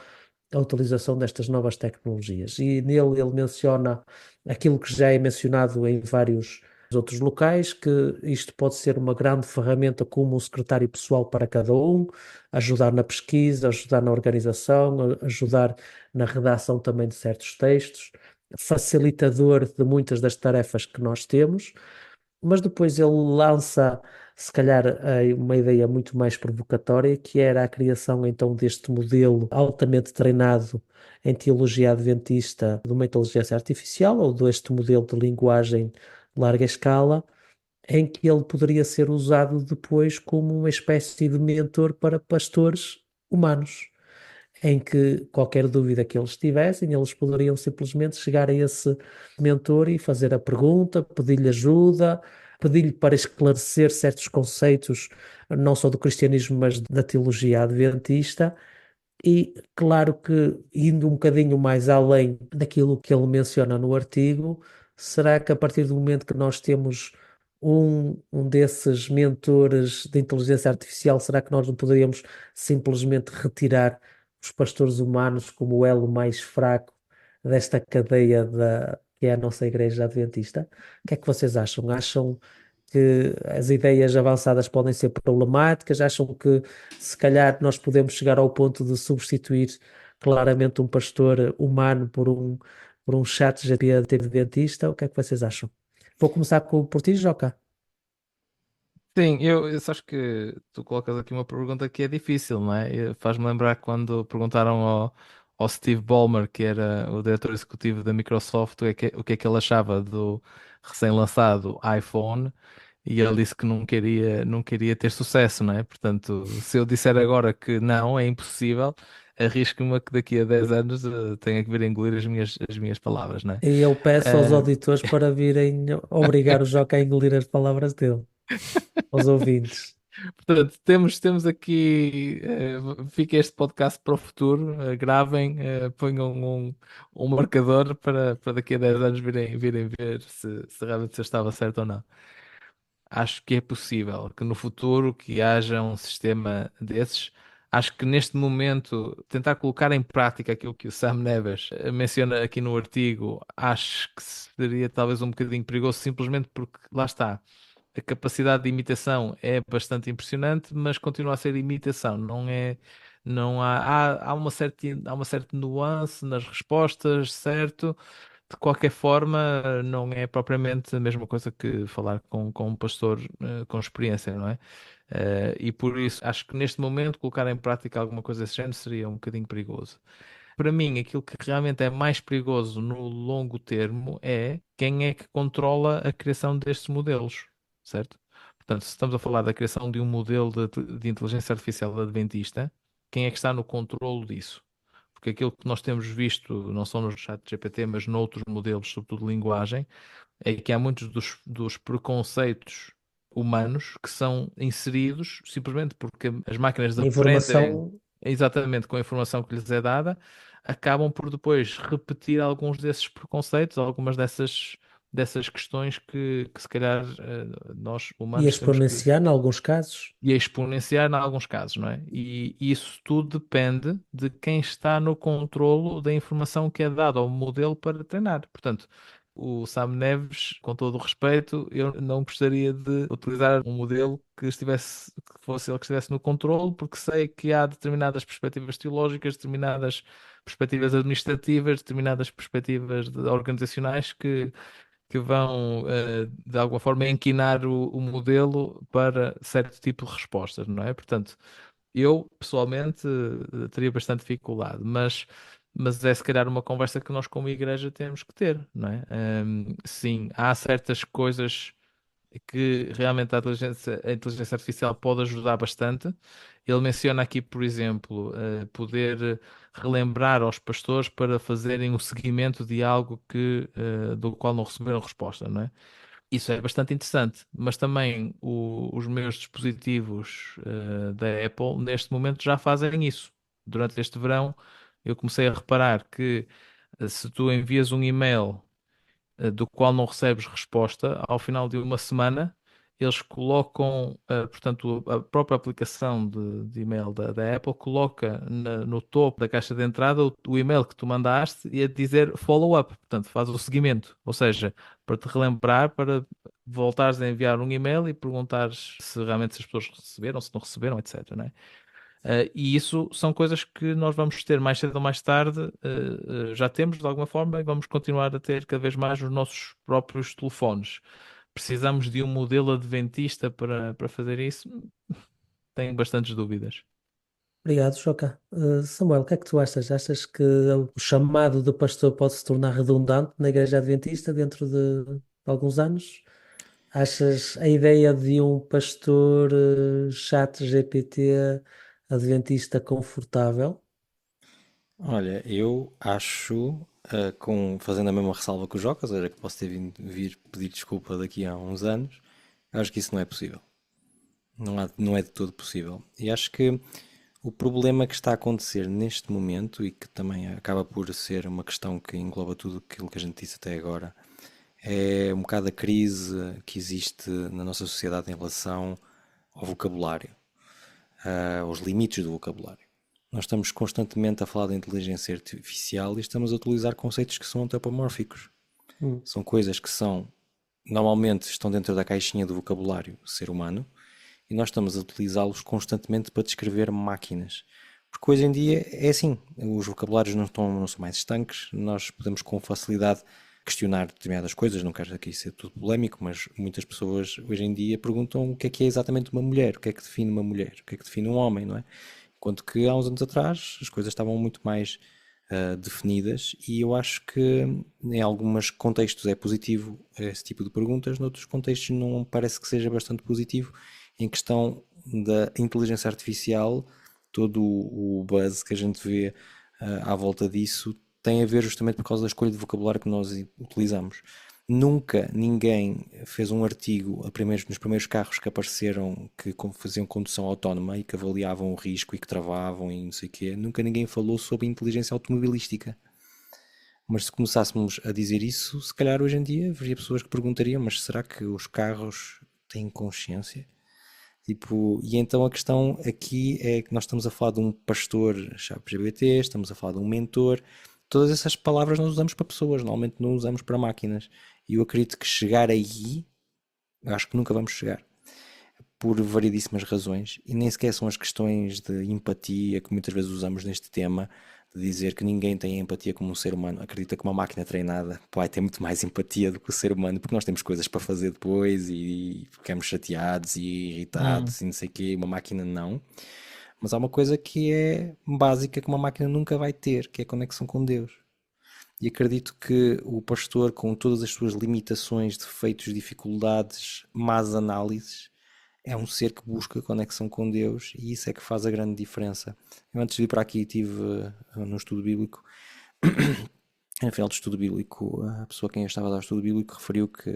Speaker 5: a utilização destas novas tecnologias. E nele ele menciona aquilo que já é mencionado em vários outros locais, que isto pode ser uma grande ferramenta como um secretário pessoal para cada um, ajudar na pesquisa, ajudar na organização, ajudar na redação também de certos textos, facilitador de muitas das tarefas que nós temos, mas depois ele lança, se calhar, uma ideia muito mais provocatória, que era a criação então deste modelo altamente treinado em teologia adventista de uma inteligência artificial, ou deste modelo de linguagem de larga escala, em que ele poderia ser usado depois como uma espécie de mentor para pastores humanos, em que qualquer dúvida que eles tivessem, eles poderiam simplesmente chegar a esse mentor e fazer a pergunta, pedir-lhe ajuda, pedir-lhe para esclarecer certos conceitos, não só do cristianismo, mas da teologia adventista. E claro que, indo um bocadinho mais além daquilo que ele menciona no artigo, será que a partir do momento que nós temos um desses mentores de inteligência artificial, será que nós não poderíamos simplesmente retirar os pastores humanos como o elo mais fraco desta cadeia que é a nossa Igreja Adventista? O que é que vocês acham? Acham que as ideias avançadas podem ser problemáticas? Acham que se calhar nós podemos chegar ao ponto de substituir claramente um pastor humano por um chat GPT adventista? O que é que vocês acham? Vou começar por ti, Joca.
Speaker 1: Sim, eu só acho que tu colocas aqui uma pergunta que é difícil, não é? Faz-me lembrar quando perguntaram ao Steve Ballmer, que era o diretor executivo da Microsoft, o que é que ele achava do recém-lançado iPhone, e ele disse que não queria ter sucesso, não é? Portanto, se eu disser agora que não, é impossível, arrisco-me a que daqui a 10 anos tenha que vir a engolir as minhas palavras, não é?
Speaker 5: E eu peço aos
Speaker 1: Ah,
Speaker 5: auditores para virem obrigar o Joca a engolir as palavras dele, aos ouvintes.
Speaker 1: Portanto, temos aqui, fica este podcast para o futuro, gravem, ponham um marcador para daqui a 10 anos virem ver se realmente eu estava certo ou não. Acho que é possível que no futuro que haja um sistema desses. Acho que neste momento tentar colocar em prática aquilo que o Sam Neves menciona aqui no artigo, acho que seria talvez um bocadinho perigoso, simplesmente porque lá está. A capacidade de imitação é bastante impressionante, mas continua a ser imitação. Não há uma certa nuance nas respostas, certo? De qualquer forma, não é propriamente a mesma coisa que falar com um pastor com experiência, não é? E por isso, acho que neste momento colocar em prática alguma coisa desse género seria um bocadinho perigoso. Para mim, aquilo que realmente é mais perigoso no longo termo é quem é que controla a criação destes modelos, certo? Portanto, se estamos a falar da criação de um modelo de inteligência artificial adventista, quem é que está no controlo disso? Porque aquilo que nós temos visto, não só no chat GPT, mas noutros modelos, sobretudo de linguagem, é que há muitos dos preconceitos humanos que são inseridos simplesmente porque as máquinas
Speaker 5: A
Speaker 1: aprendem
Speaker 5: informação,
Speaker 1: exatamente com a informação que lhes é dada, acabam por depois repetir alguns desses preconceitos, algumas dessas questões que se calhar nós
Speaker 5: e
Speaker 1: humanos temos que
Speaker 5: exponenciar, em alguns casos.
Speaker 1: e a exponenciar em alguns casos, não é? E isso tudo depende de quem está no controlo da informação que é dada ao modelo para treinar. Portanto, o Sam Neves, com todo o respeito, eu não gostaria de utilizar um modelo que fosse ele que estivesse no controle, porque sei que há determinadas perspectivas teológicas, determinadas perspectivas administrativas, determinadas perspectivas organizacionais que vão, de alguma forma, inquinar o modelo para certo tipo de respostas, não é? Portanto, eu, pessoalmente, teria bastante dificuldade, mas é se calhar uma conversa que nós, como igreja, temos que ter, não é? Sim, há certas coisas que realmente a inteligência artificial pode ajudar bastante. Ele menciona aqui, por exemplo, poder relembrar aos pastores para fazerem o seguimento de algo do qual não receberam resposta, não é? Isso é bastante interessante, mas também os meus dispositivos da Apple neste momento já fazem isso. Durante este verão, eu comecei a reparar que se tu envias um e-mail do qual não recebes resposta, ao final de uma semana, eles colocam, portanto, a própria aplicação de e-mail da Apple coloca no topo da caixa de entrada o e-mail que tu mandaste e a dizer follow-up, portanto, faz o seguimento, ou seja, para te relembrar, para voltares a enviar um e-mail e perguntares se realmente as pessoas receberam, se não receberam, etc. Não é? E isso são coisas que nós vamos ter mais cedo ou mais tarde, já temos de alguma forma e vamos continuar a ter cada vez mais nos nossos próprios telefones. Precisamos de um modelo adventista para fazer isso? Tenho bastantes dúvidas.
Speaker 5: Obrigado, Joca. Samuel, o que é que tu achas? Achas que o chamado de pastor pode se tornar redundante na Igreja Adventista dentro de alguns anos? Achas a ideia de um pastor chat GPT adventista confortável?
Speaker 4: Olha, eu acho, fazendo a mesma ressalva que o Joca, ou seja, que posso ter vindo vir pedir desculpa daqui a uns anos, acho que isso não é possível. Não é de todo possível. E acho que o problema que está a acontecer neste momento, e que também acaba por ser uma questão que engloba tudo aquilo que a gente disse até agora, é um bocado a crise que existe na nossa sociedade em relação ao vocabulário, aos limites do vocabulário. Nós estamos constantemente a falar da inteligência artificial e estamos a utilizar conceitos que são antropomórficos. São coisas que normalmente estão dentro da caixinha do vocabulário ser humano e nós estamos a utilizá-los constantemente para descrever máquinas. Porque hoje em dia é assim, os vocabulários não são mais estanques, nós podemos com facilidade questionar determinadas coisas, não quero aqui ser tudo polémico, mas muitas pessoas hoje em dia perguntam o que é exatamente uma mulher, o que é que define uma mulher, o que é que define um homem, não é? Enquanto que há uns anos atrás as coisas estavam muito mais definidas, e eu acho que em alguns contextos é positivo esse tipo de perguntas, noutros contextos não parece que seja bastante positivo. Em questão da inteligência artificial, todo o buzz que a gente vê à volta disso tem a ver justamente por causa da escolha de vocabulário que nós utilizamos. Nunca ninguém fez um artigo nos primeiros carros que apareceram que faziam condução autónoma e que avaliavam o risco e que travavam e não sei o quê. Nunca ninguém falou sobre inteligência automobilística. Mas se começássemos a dizer isso, se calhar hoje em dia haveria pessoas que perguntariam: mas será que os carros têm consciência? Tipo, e então a questão aqui é que nós estamos a falar de um pastor ChatGPT, estamos a falar de um mentor. Todas essas palavras nós usamos para pessoas, normalmente não usamos para máquinas. E eu acredito que chegar aí, eu acho que nunca vamos chegar, por variedíssimas razões, e nem sequer são as questões de empatia que muitas vezes usamos neste tema, de dizer que ninguém tem empatia como um ser humano. Acredita que uma máquina treinada vai ter muito mais empatia do que o ser humano, porque nós temos coisas para fazer depois e ficamos chateados e irritados e não sei o quê, uma máquina não. Mas há uma coisa que é básica que uma máquina nunca vai ter, que é a conexão com Deus. E acredito que o pastor, com todas as suas limitações, defeitos, dificuldades, más análises, é um ser que busca conexão com Deus, e isso é que faz a grande diferença. Eu antes de vir para aqui estive no estudo bíblico. No final do estudo bíblico, a pessoa a quem eu estava a dar o estudo bíblico referiu que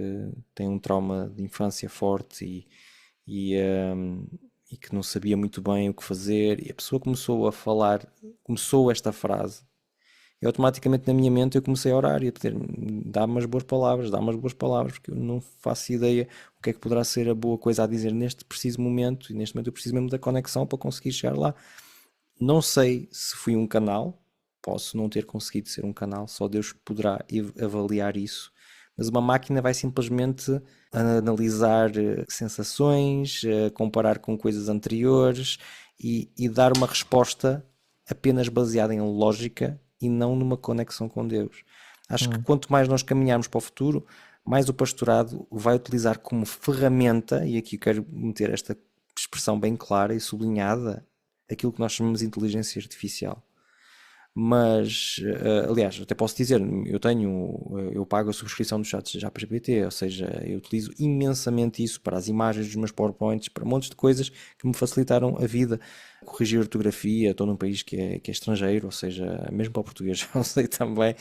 Speaker 4: tem um trauma de infância forte e que não sabia muito bem o que fazer, e a pessoa começou a falar, começou esta frase, e automaticamente na minha mente eu comecei a orar e a pedir: dá-me as boas palavras, dá-me as boas palavras, porque eu não faço ideia o que é que poderá ser a boa coisa a dizer neste preciso momento, e neste momento eu preciso mesmo da conexão para conseguir chegar lá. Não sei se fui um canal, posso não ter conseguido ser um canal, só Deus poderá avaliar isso, mas uma máquina vai simplesmente analisar sensações, comparar com coisas anteriores e dar uma resposta apenas baseada em lógica e não numa conexão com Deus. Acho que quanto mais nós caminharmos para o futuro, mais o pastorado vai utilizar como ferramenta, e aqui quero meter esta expressão bem clara e sublinhada, aquilo que nós chamamos de inteligência artificial. Mas, aliás, até posso dizer, eu pago a subscrição do chat GPT, ou seja, eu utilizo imensamente isso para as imagens dos meus PowerPoints, para montes de coisas que me facilitaram a vida. Corrigir ortografia, estou num país que é estrangeiro, ou seja, mesmo para o português não sei também,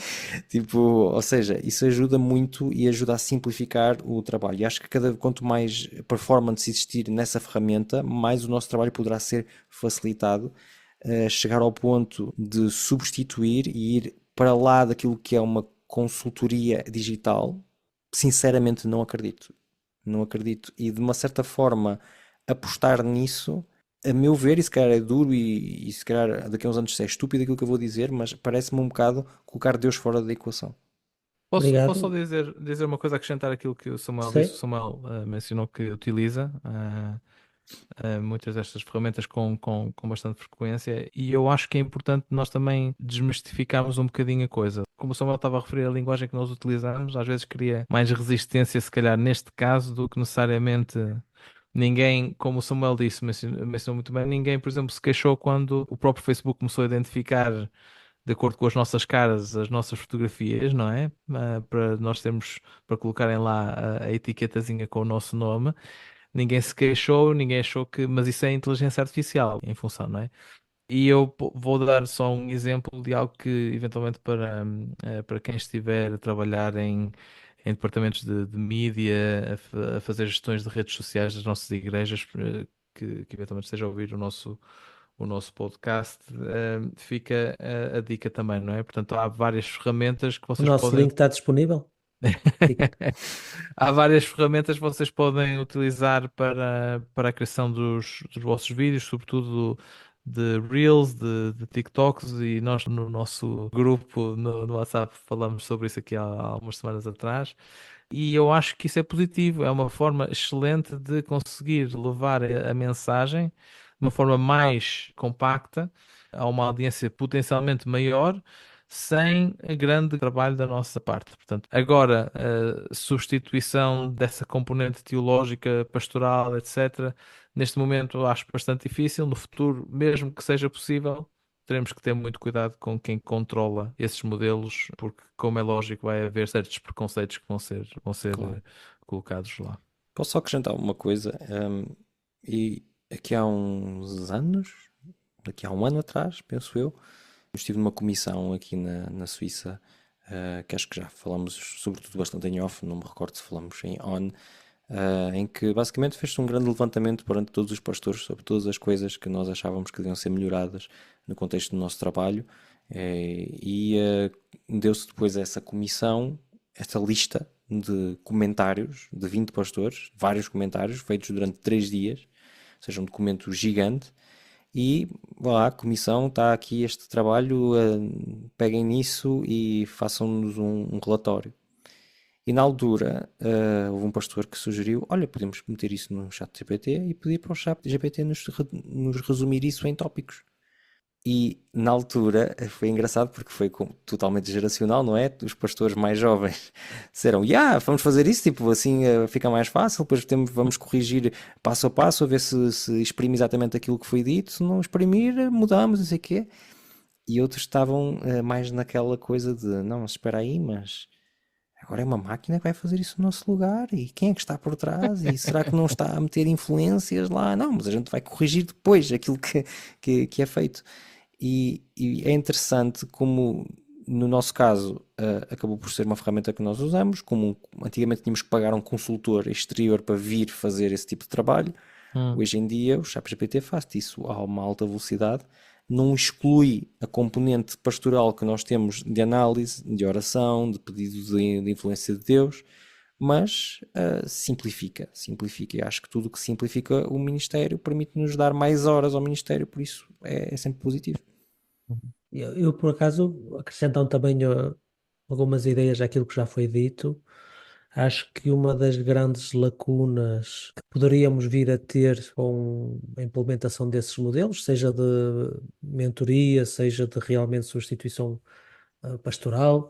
Speaker 4: tipo, ou seja, isso ajuda muito e ajuda a simplificar o trabalho. E acho que quanto mais performance existir nessa ferramenta, mais o nosso trabalho poderá ser facilitado. Chegar ao ponto de substituir e ir para lá daquilo que é uma consultoria digital, sinceramente não acredito. Não acredito. E de uma certa forma, apostar nisso, a meu ver, e se calhar é duro e se calhar daqui a uns anos é estúpido aquilo que eu vou dizer, mas parece-me um bocado colocar Deus fora da equação.
Speaker 1: Posso só
Speaker 5: Obrigado.
Speaker 1: dizer uma coisa, acrescentar aquilo que o Samuel disse. O
Speaker 5: Sim,
Speaker 1: Samuel mencionou que utiliza muitas destas ferramentas com bastante frequência, e eu acho que é importante nós também desmistificarmos um bocadinho a coisa. Como o Samuel estava a referir, a linguagem que nós utilizamos às vezes cria mais resistência, se calhar neste caso, do que necessariamente. Ninguém, como o Samuel disse, mencionou muito bem, ninguém, por exemplo, se queixou quando o próprio Facebook começou a identificar, de acordo com as nossas caras, as nossas fotografias, não é? Para nós termos, para colocarem lá a etiquetazinha com o nosso nome. Ninguém se queixou, ninguém achou que, mas isso é inteligência artificial em função, não é? E eu vou dar só um exemplo de algo que, eventualmente, para quem estiver a trabalhar em departamentos de mídia, a fazer gestões de redes sociais das nossas igrejas, que eventualmente esteja a ouvir o nosso podcast, fica a dica também, não é? Portanto, há várias ferramentas que
Speaker 5: o
Speaker 1: vocês
Speaker 5: nosso
Speaker 1: podem.
Speaker 5: link está disponível.
Speaker 1: Há várias ferramentas que vocês podem utilizar para a criação dos vossos vídeos, sobretudo de Reels, de TikToks, e nós no nosso grupo no WhatsApp falamos sobre isso aqui há algumas semanas atrás. E eu acho que isso é positivo, é uma forma excelente de conseguir levar a mensagem de uma forma mais compacta a uma audiência potencialmente maior, sem grande trabalho da nossa parte. Portanto, agora, a substituição dessa componente teológica, pastoral, etc., neste momento eu acho bastante difícil. No futuro, mesmo que seja possível, teremos que ter muito cuidado com quem controla esses modelos, porque, como é lógico, vai haver certos preconceitos que vão ser
Speaker 4: Claro.
Speaker 1: colocados lá.
Speaker 4: Posso só acrescentar uma coisa? E aqui há uns anos, daqui há um ano atrás, penso eu, estive numa comissão aqui na Suíça, que acho que já falamos, sobretudo bastante em off, não me recordo se falamos em on, em que basicamente fez-se um grande levantamento perante todos os pastores sobre todas as coisas que nós achávamos que deviam ser melhoradas no contexto do nosso trabalho, deu-se depois a essa comissão, esta lista de comentários de 20 pastores, vários comentários feitos durante 3 dias, ou seja, um documento gigante. E lá, a comissão está aqui este trabalho, peguem nisso e façam-nos um relatório. E na altura, houve um pastor que sugeriu: olha, podemos meter isso no chat GPT e pedir para o chat GPT nos resumir isso em tópicos. E na altura foi engraçado porque foi totalmente geracional, não é? Os pastores mais jovens disseram: vamos fazer isso, tipo assim fica mais fácil, depois vamos corrigir passo a passo, a ver se exprime exatamente aquilo que foi dito, se não exprimir, mudamos, não sei o quê. E outros estavam mais naquela coisa de: não, mas espera aí, mas agora é uma máquina que vai fazer isso no nosso lugar, e quem é que está por trás? E será que não está a meter influências lá? Não, mas a gente vai corrigir depois aquilo que é feito. E é interessante como, no nosso caso, acabou por ser uma ferramenta que nós usamos, como antigamente tínhamos que pagar um consultor exterior para vir fazer esse tipo de trabalho. Hoje em dia o ChatGPT faz isso a uma alta velocidade, não exclui a componente pastoral que nós temos de análise, de oração, de pedido de influência de Deus, mas simplifica. E acho que tudo que simplifica o ministério permite-nos dar mais horas ao ministério, por isso é sempre positivo.
Speaker 5: Eu, por acaso, acrescentando também algumas ideias àquilo que já foi dito, acho que uma das grandes lacunas que poderíamos vir a ter com a implementação desses modelos, seja de mentoria, seja de realmente substituição pastoral,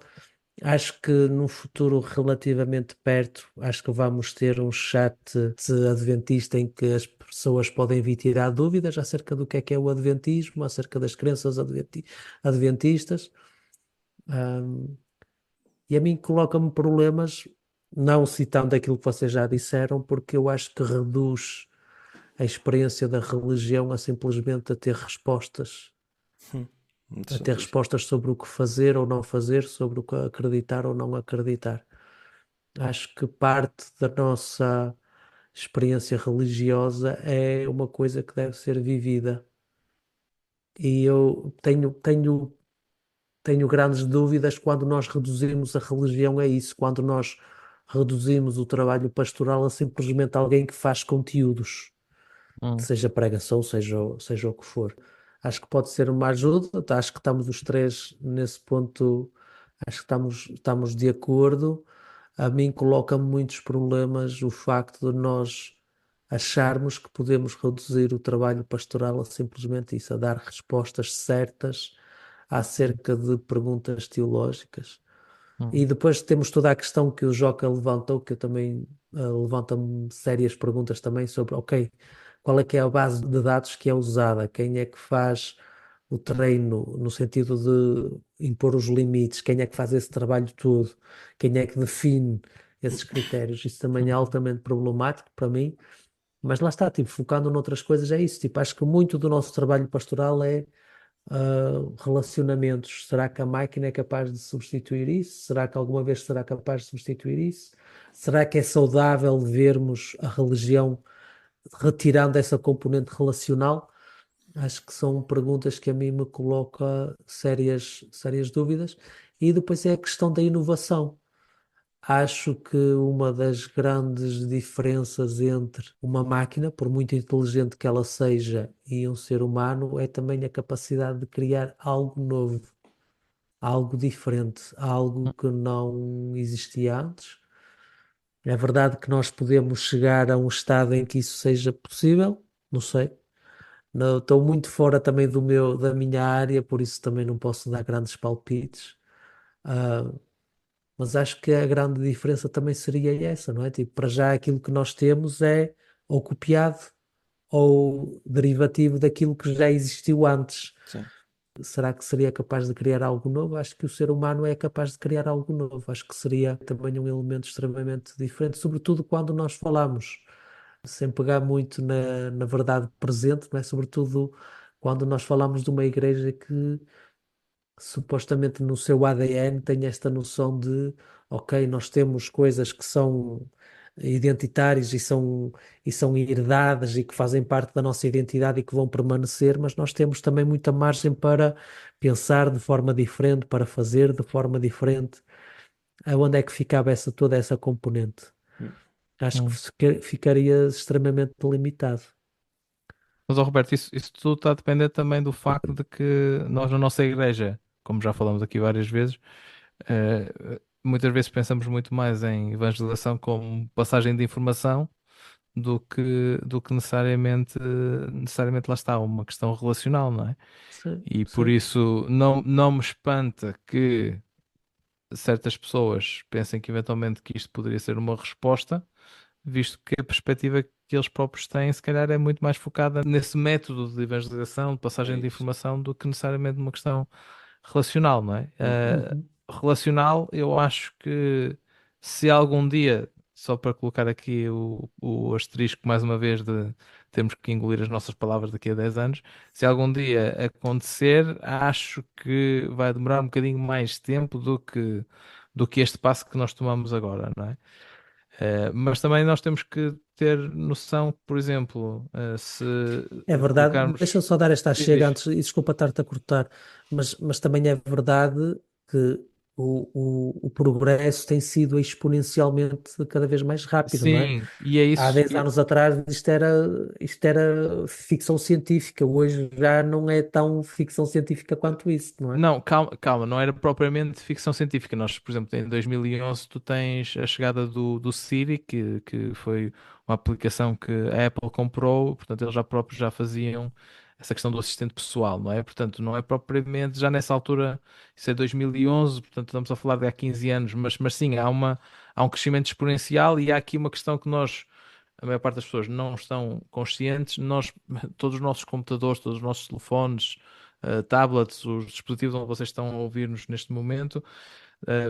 Speaker 5: acho que num futuro relativamente perto, acho que vamos ter um chat de adventista em que as pessoas podem vir tirar dúvidas acerca do que é o adventismo, acerca das crenças adventistas. E a mim coloca-me problemas, não citando aquilo que vocês já disseram, porque eu acho que reduz a experiência da religião a simplesmente a ter respostas. A ter respostas sobre o que fazer ou não fazer, sobre o que acreditar ou não acreditar. Acho que parte da nossa experiência religiosa é uma coisa que deve ser vivida. E eu tenho grandes dúvidas quando nós reduzimos a religião a isso, quando nós reduzimos o trabalho pastoral a simplesmente alguém que faz conteúdos, seja pregação, seja o que for. Acho que pode ser uma ajuda, acho que estamos os três nesse ponto, acho que estamos de acordo. A mim coloca-me muitos problemas o facto de nós acharmos que podemos reduzir o trabalho pastoral a simplesmente isso, a dar respostas certas acerca de perguntas teológicas. E depois temos toda a questão que o Joca levantou, que eu também levanta-me sérias perguntas também sobre, ok, qual é que é a base de dados que é usada? Quem é que faz o treino no sentido de impor os limites? Quem é que faz esse trabalho todo? Quem é que define esses critérios? Isso também é altamente problemático para mim. Mas lá está, tipo, focando noutras coisas, é isso. Tipo, acho que muito do nosso trabalho pastoral é relacionamentos. Será que a máquina é capaz de substituir isso? Será que alguma vez será capaz de substituir isso? Será que é saudável vermos a religião retirando essa componente relacional? Acho que são perguntas que a mim me coloca sérias dúvidas. E depois é a questão da inovação. Acho que uma das grandes diferenças entre uma máquina, por muito inteligente que ela seja, e um ser humano, é também a capacidade de criar algo novo, algo diferente, algo que não existia antes. É verdade que nós podemos chegar a um estado em que isso seja possível, não sei. Não, estou muito fora também da minha área, por isso também não posso dar grandes palpites. Ah, mas acho que a grande diferença também seria essa, não é? Tipo, para já aquilo que nós temos é ou copiado ou derivativo daquilo que já existiu antes.
Speaker 4: Sim.
Speaker 5: será que seria capaz de criar algo novo? Acho que o ser humano é capaz de criar algo novo. Acho que seria também um elemento extremamente diferente, sobretudo quando nós falamos, sem pegar muito na verdade presente, não é? Sobretudo quando nós falamos de uma igreja que supostamente no seu ADN tem esta noção de, ok, nós temos coisas que são identitárias e são herdadas e que fazem parte da nossa identidade e que vão permanecer, mas nós temos também muita margem para pensar de forma diferente, para fazer de forma diferente. Aonde é que ficava toda essa componente? Acho que
Speaker 1: Hum.
Speaker 5: ficaria extremamente limitado.
Speaker 1: Mas, ó, Roberto, isso tudo está a depender também do facto de que nós na nossa igreja, como já falamos aqui várias vezes, muitas vezes pensamos muito mais em evangelização como passagem de informação do que necessariamente lá está, uma questão relacional, não é?
Speaker 5: Sim,
Speaker 1: E por
Speaker 5: sim.
Speaker 1: isso não me espanta que certas pessoas pensem que eventualmente que isto poderia ser uma resposta, visto que a perspectiva que eles próprios têm, se calhar, é muito mais focada nesse método de evangelização, de
Speaker 4: É
Speaker 1: passagem de
Speaker 4: isso.
Speaker 1: informação, do que necessariamente uma questão relacional, não é?
Speaker 5: Uhum.
Speaker 1: Relacional, eu acho que se algum dia, só para colocar aqui o asterisco mais uma vez de temos que engolir as nossas palavras daqui a 10 anos, se algum dia acontecer, acho que vai demorar um bocadinho mais tempo do que este passo que nós tomamos agora, não é? Mas também nós temos que ter noção que, por exemplo, se
Speaker 5: É verdade, deixa
Speaker 1: colocarmos.
Speaker 5: eu só dar esta
Speaker 1: Diz,
Speaker 5: chega
Speaker 1: diz.
Speaker 5: antes, e desculpa estar-te a cortar, mas também é verdade que o progresso tem sido exponencialmente cada vez mais rápido, não é?
Speaker 1: Sim, e é
Speaker 5: Há
Speaker 1: isso.
Speaker 5: 10 anos atrás isto era ficção científica, hoje já não é tão ficção científica quanto isso, não é?
Speaker 1: Não, calma, calma, não era propriamente ficção científica. Nós, por exemplo, em 2011, tu tens a chegada do Siri, que foi uma aplicação que a Apple comprou, portanto, eles já próprios já faziam essa questão do assistente pessoal, não é? Portanto, não é propriamente, já nessa altura, isso é 2011, portanto, estamos a falar de há 15 anos, mas sim, há um crescimento exponencial e há aqui uma questão que nós, a maior parte das pessoas não estão conscientes, nós, todos os nossos computadores, todos os nossos telefones, tablets, os dispositivos onde vocês estão a ouvir-nos neste momento,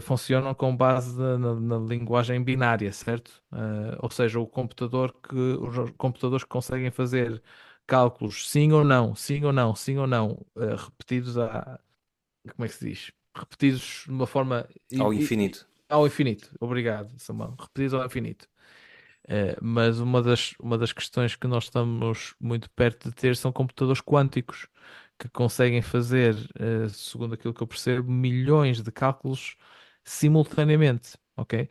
Speaker 1: funcionam com base na linguagem binária, certo? Ou seja, os computadores que conseguem fazer cálculos sim ou não, sim ou não, sim ou não, repetidos como é que se diz? Repetidos de uma forma
Speaker 4: Ao infinito.
Speaker 1: ao infinito. Obrigado, Samuel. Repetidos ao infinito. Mas uma das questões que nós estamos muito perto de ter são computadores quânticos que conseguem fazer, segundo aquilo que eu percebo, milhões de cálculos simultaneamente, ok?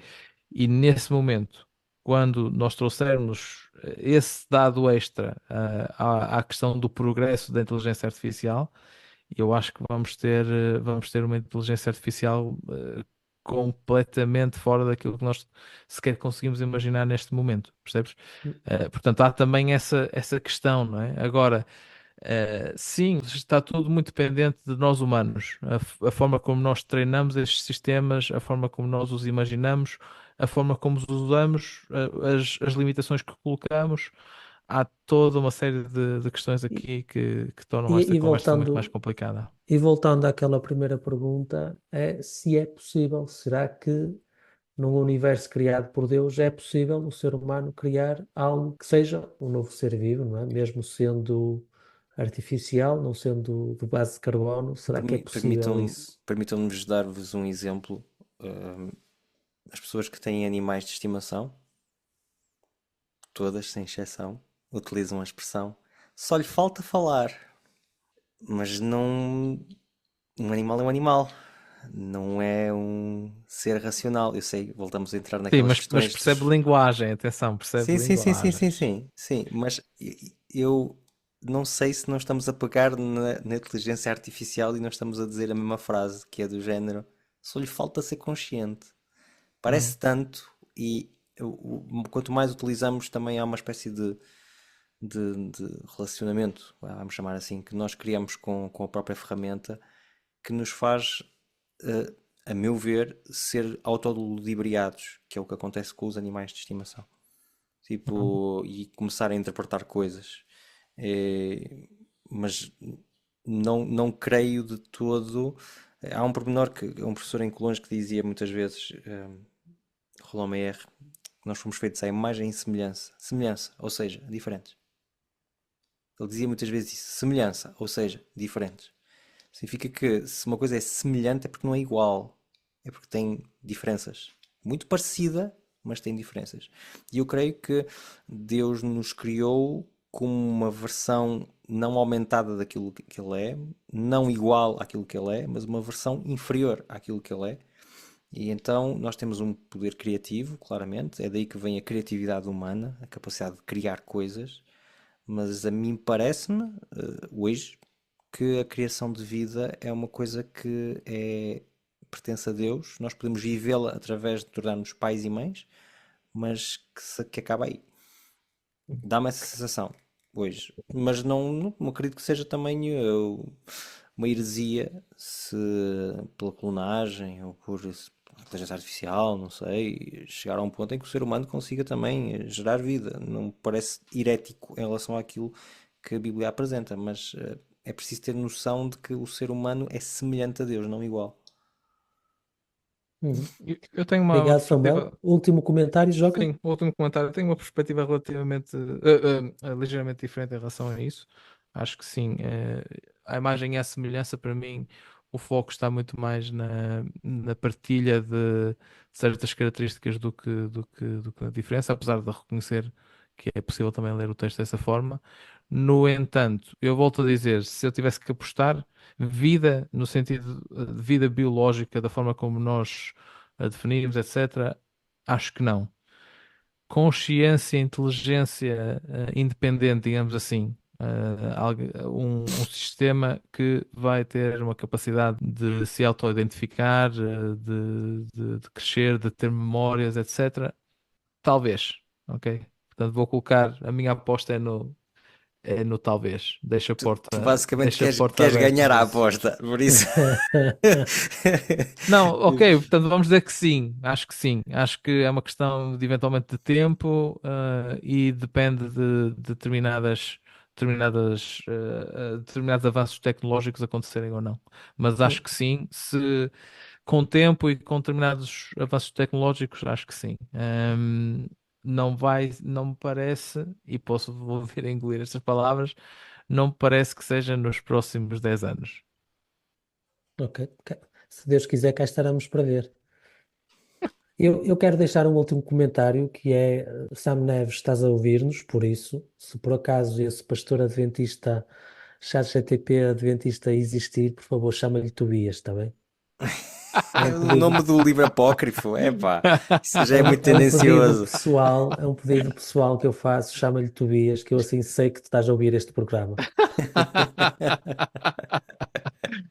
Speaker 1: E nesse momento, quando nós trouxermos esse dado extra à questão do progresso da inteligência artificial, eu acho que vamos ter uma inteligência artificial completamente fora daquilo que nós sequer conseguimos imaginar neste momento, percebes? Portanto, há também essa questão, não é? Agora, sim, está tudo muito dependente de nós humanos, a forma como nós treinamos estes sistemas, a forma como nós os imaginamos, a forma como os usamos, as limitações que colocamos. Há toda uma série de questões
Speaker 5: E,
Speaker 1: aqui que tornam esta
Speaker 5: e, e
Speaker 1: conversa muito mais
Speaker 5: voltando,
Speaker 1: complicada.
Speaker 5: e voltando àquela primeira pergunta, é se é possível, será que num universo criado por Deus é possível o ser humano criar algo que seja um novo ser vivo, não é? Mesmo sendo artificial, não sendo de base de carbono, será que é possível isso?
Speaker 4: Permitam-nos dar-vos um exemplo. Ahm, as pessoas que têm animais de estimação, todas sem exceção, utilizam a expressão só lhe falta falar. Mas não. Um animal é um animal. Não é um ser racional. Eu sei, voltamos a entrar
Speaker 1: Sim,
Speaker 4: naquelas
Speaker 1: mas
Speaker 4: questões
Speaker 1: percebe
Speaker 4: dos.
Speaker 1: linguagem, atenção, percebe
Speaker 4: Sim, sim, sim, sim, sim,
Speaker 1: linguagem.
Speaker 4: sim, sim. Mas eu não sei se não estamos a pegar na inteligência artificial e não estamos a dizer a mesma frase, que é do género, só lhe falta ser consciente.
Speaker 1: Hum.
Speaker 4: Parece tanto e quanto mais utilizamos também há uma espécie de relacionamento, vamos chamar assim, que nós criamos com a própria ferramenta que nos faz, eh, a meu ver, ser autoludibriados, que é o que acontece com os animais de estimação.
Speaker 1: Hum.
Speaker 4: Tipo, e começar a interpretar coisas. Eh, mas não creio de todo. Há um pormenor que um professor em Colões que dizia muitas vezes, Roland Meyer, que nós fomos feitos à imagem e semelhança. Semelhança, ou seja, diferentes. Ele dizia muitas vezes isso, semelhança, ou seja, diferentes. Significa que se uma coisa é semelhante é porque não é igual, é porque tem diferenças. Muito parecida, mas tem diferenças. E eu creio que Deus nos criou como uma versão não aumentada daquilo que Ele é, não igual àquilo que Ele é, mas uma versão inferior àquilo que Ele é. E então nós temos um poder criativo, claramente, é daí que vem a criatividade humana, a capacidade de criar coisas, mas a mim parece-me, hoje, que a criação de vida é uma coisa que pertence a Deus, nós podemos vivê-la através de tornar-nos pais e mães, mas que acaba aí. Dá-me essa sensação hoje, mas não acredito que seja também uma heresia se pela clonagem ou por inteligência artificial, não sei, chegar a um ponto em que o ser humano consiga também gerar vida. Não me parece herético em relação àquilo que a Bíblia apresenta, mas é preciso ter noção de que o ser humano é semelhante a Deus, não igual.
Speaker 5: Uhum.
Speaker 1: Eu tenho uma
Speaker 5: Obrigado,
Speaker 1: perspectiva.
Speaker 5: Samuel. Último comentário, Joca?
Speaker 1: Sim, o último comentário. Eu tenho uma perspectiva relativamente, ligeiramente diferente em relação a isso. Acho que sim, a imagem e a semelhança, para mim, o foco está muito mais na partilha de certas características do que a diferença, apesar de reconhecer que é possível também ler o texto dessa forma. No entanto, eu volto a dizer, se eu tivesse que apostar, vida, no sentido de vida biológica, da forma como nós a definimos, etc., acho que não. Consciência, inteligência, independente, digamos assim. Um sistema que vai ter uma capacidade de se auto-identificar, de crescer, de ter memórias, etc. Talvez, ok? Portanto, vou colocar, a minha aposta é no talvez.
Speaker 4: Tu basicamente
Speaker 1: Deixa a porta
Speaker 4: queres
Speaker 1: aberta
Speaker 4: ganhar a
Speaker 1: para isso.
Speaker 4: aposta, por isso.
Speaker 1: Não, ok, portanto vamos dizer que sim, acho que sim. Acho que é uma questão de eventualmente de tempo, e depende de determinados avanços tecnológicos acontecerem ou não. Mas acho que sim, se com tempo e com determinados avanços tecnológicos, acho que sim. Não me parece, e posso volver a engolir estas palavras, não me parece que seja nos próximos 10 anos.
Speaker 5: Ok. Se Deus quiser, cá estaremos para ver. Eu quero deixar um último comentário que é, Sam Neves, estás a ouvir-nos, por isso, se por acaso esse pastor adventista, ChatGPT adventista existir, por favor, chama-lhe Tobias, está bem? É um
Speaker 4: O nome
Speaker 5: pedido,
Speaker 4: do livro apócrifo, epá, isso já é muito
Speaker 5: é um pedido
Speaker 4: tendencioso.
Speaker 5: pessoal, é um pedido pessoal que eu faço, chama-lhe Tobias, que eu assim sei que tu estás a ouvir este programa.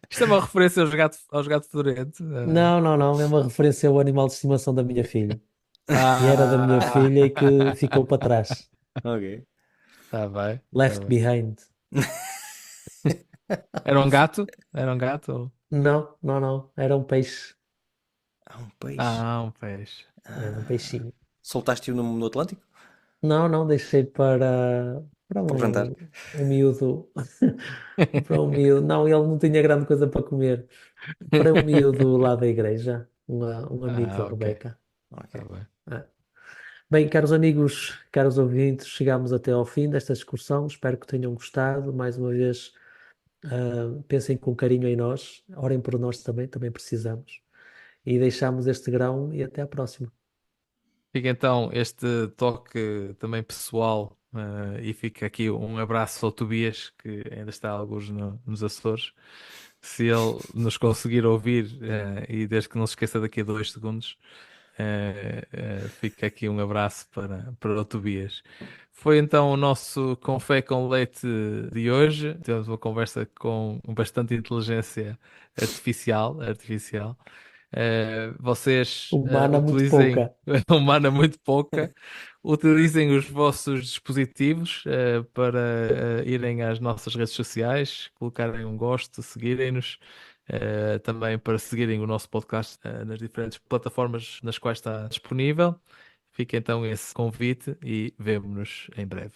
Speaker 1: Isto é uma referência aos gatos fedorentos.
Speaker 5: Não, não, não, é uma referência ao animal de estimação da minha filha, que era da minha
Speaker 1: Ah,
Speaker 5: filha e que ficou para trás.
Speaker 4: Ok.
Speaker 1: tá bem, tá
Speaker 5: Left
Speaker 1: bem.
Speaker 5: behind.
Speaker 1: Era um gato? Era um gato?
Speaker 5: Não, não, não. Era um peixe.
Speaker 4: Há um peixe.
Speaker 1: Ah, um peixe.
Speaker 5: Era um peixinho.
Speaker 4: Soltaste-o no Atlântico?
Speaker 5: Não, não, deixei para
Speaker 4: Para plantar.
Speaker 5: um miúdo. Para um miúdo. Não, ele não tinha grande coisa para comer. Para um miúdo lá da igreja. Um amigo da
Speaker 1: Ah, ok.
Speaker 5: Rebeca.
Speaker 1: Tá
Speaker 4: Ok.
Speaker 1: bem.
Speaker 5: Ah. Bem, caros amigos, caros ouvintes, chegamos até ao fim desta discussão. Espero que tenham gostado. Mais uma vez, pensem com carinho em nós. Orem por nós também, também precisamos. E deixamos este grão e até à próxima.
Speaker 1: Fica então este toque também pessoal, e fica aqui um abraço ao Tobias, que ainda está alguns nos Açores. Se ele nos conseguir ouvir, e desde que não se esqueça daqui a 2 segundos, fica aqui um abraço para o Tobias. Foi então o nosso Café com Leite de hoje. Tivemos uma conversa com bastante inteligência artificial. Vocês
Speaker 5: Humana muito
Speaker 1: utilizem
Speaker 5: pouca.
Speaker 1: humana muito pouca, utilizem os vossos dispositivos para irem às nossas redes sociais, colocarem um gosto, seguirem-nos, também para seguirem o nosso podcast nas diferentes plataformas nas quais está disponível. Fica então esse convite e vemo-nos em breve.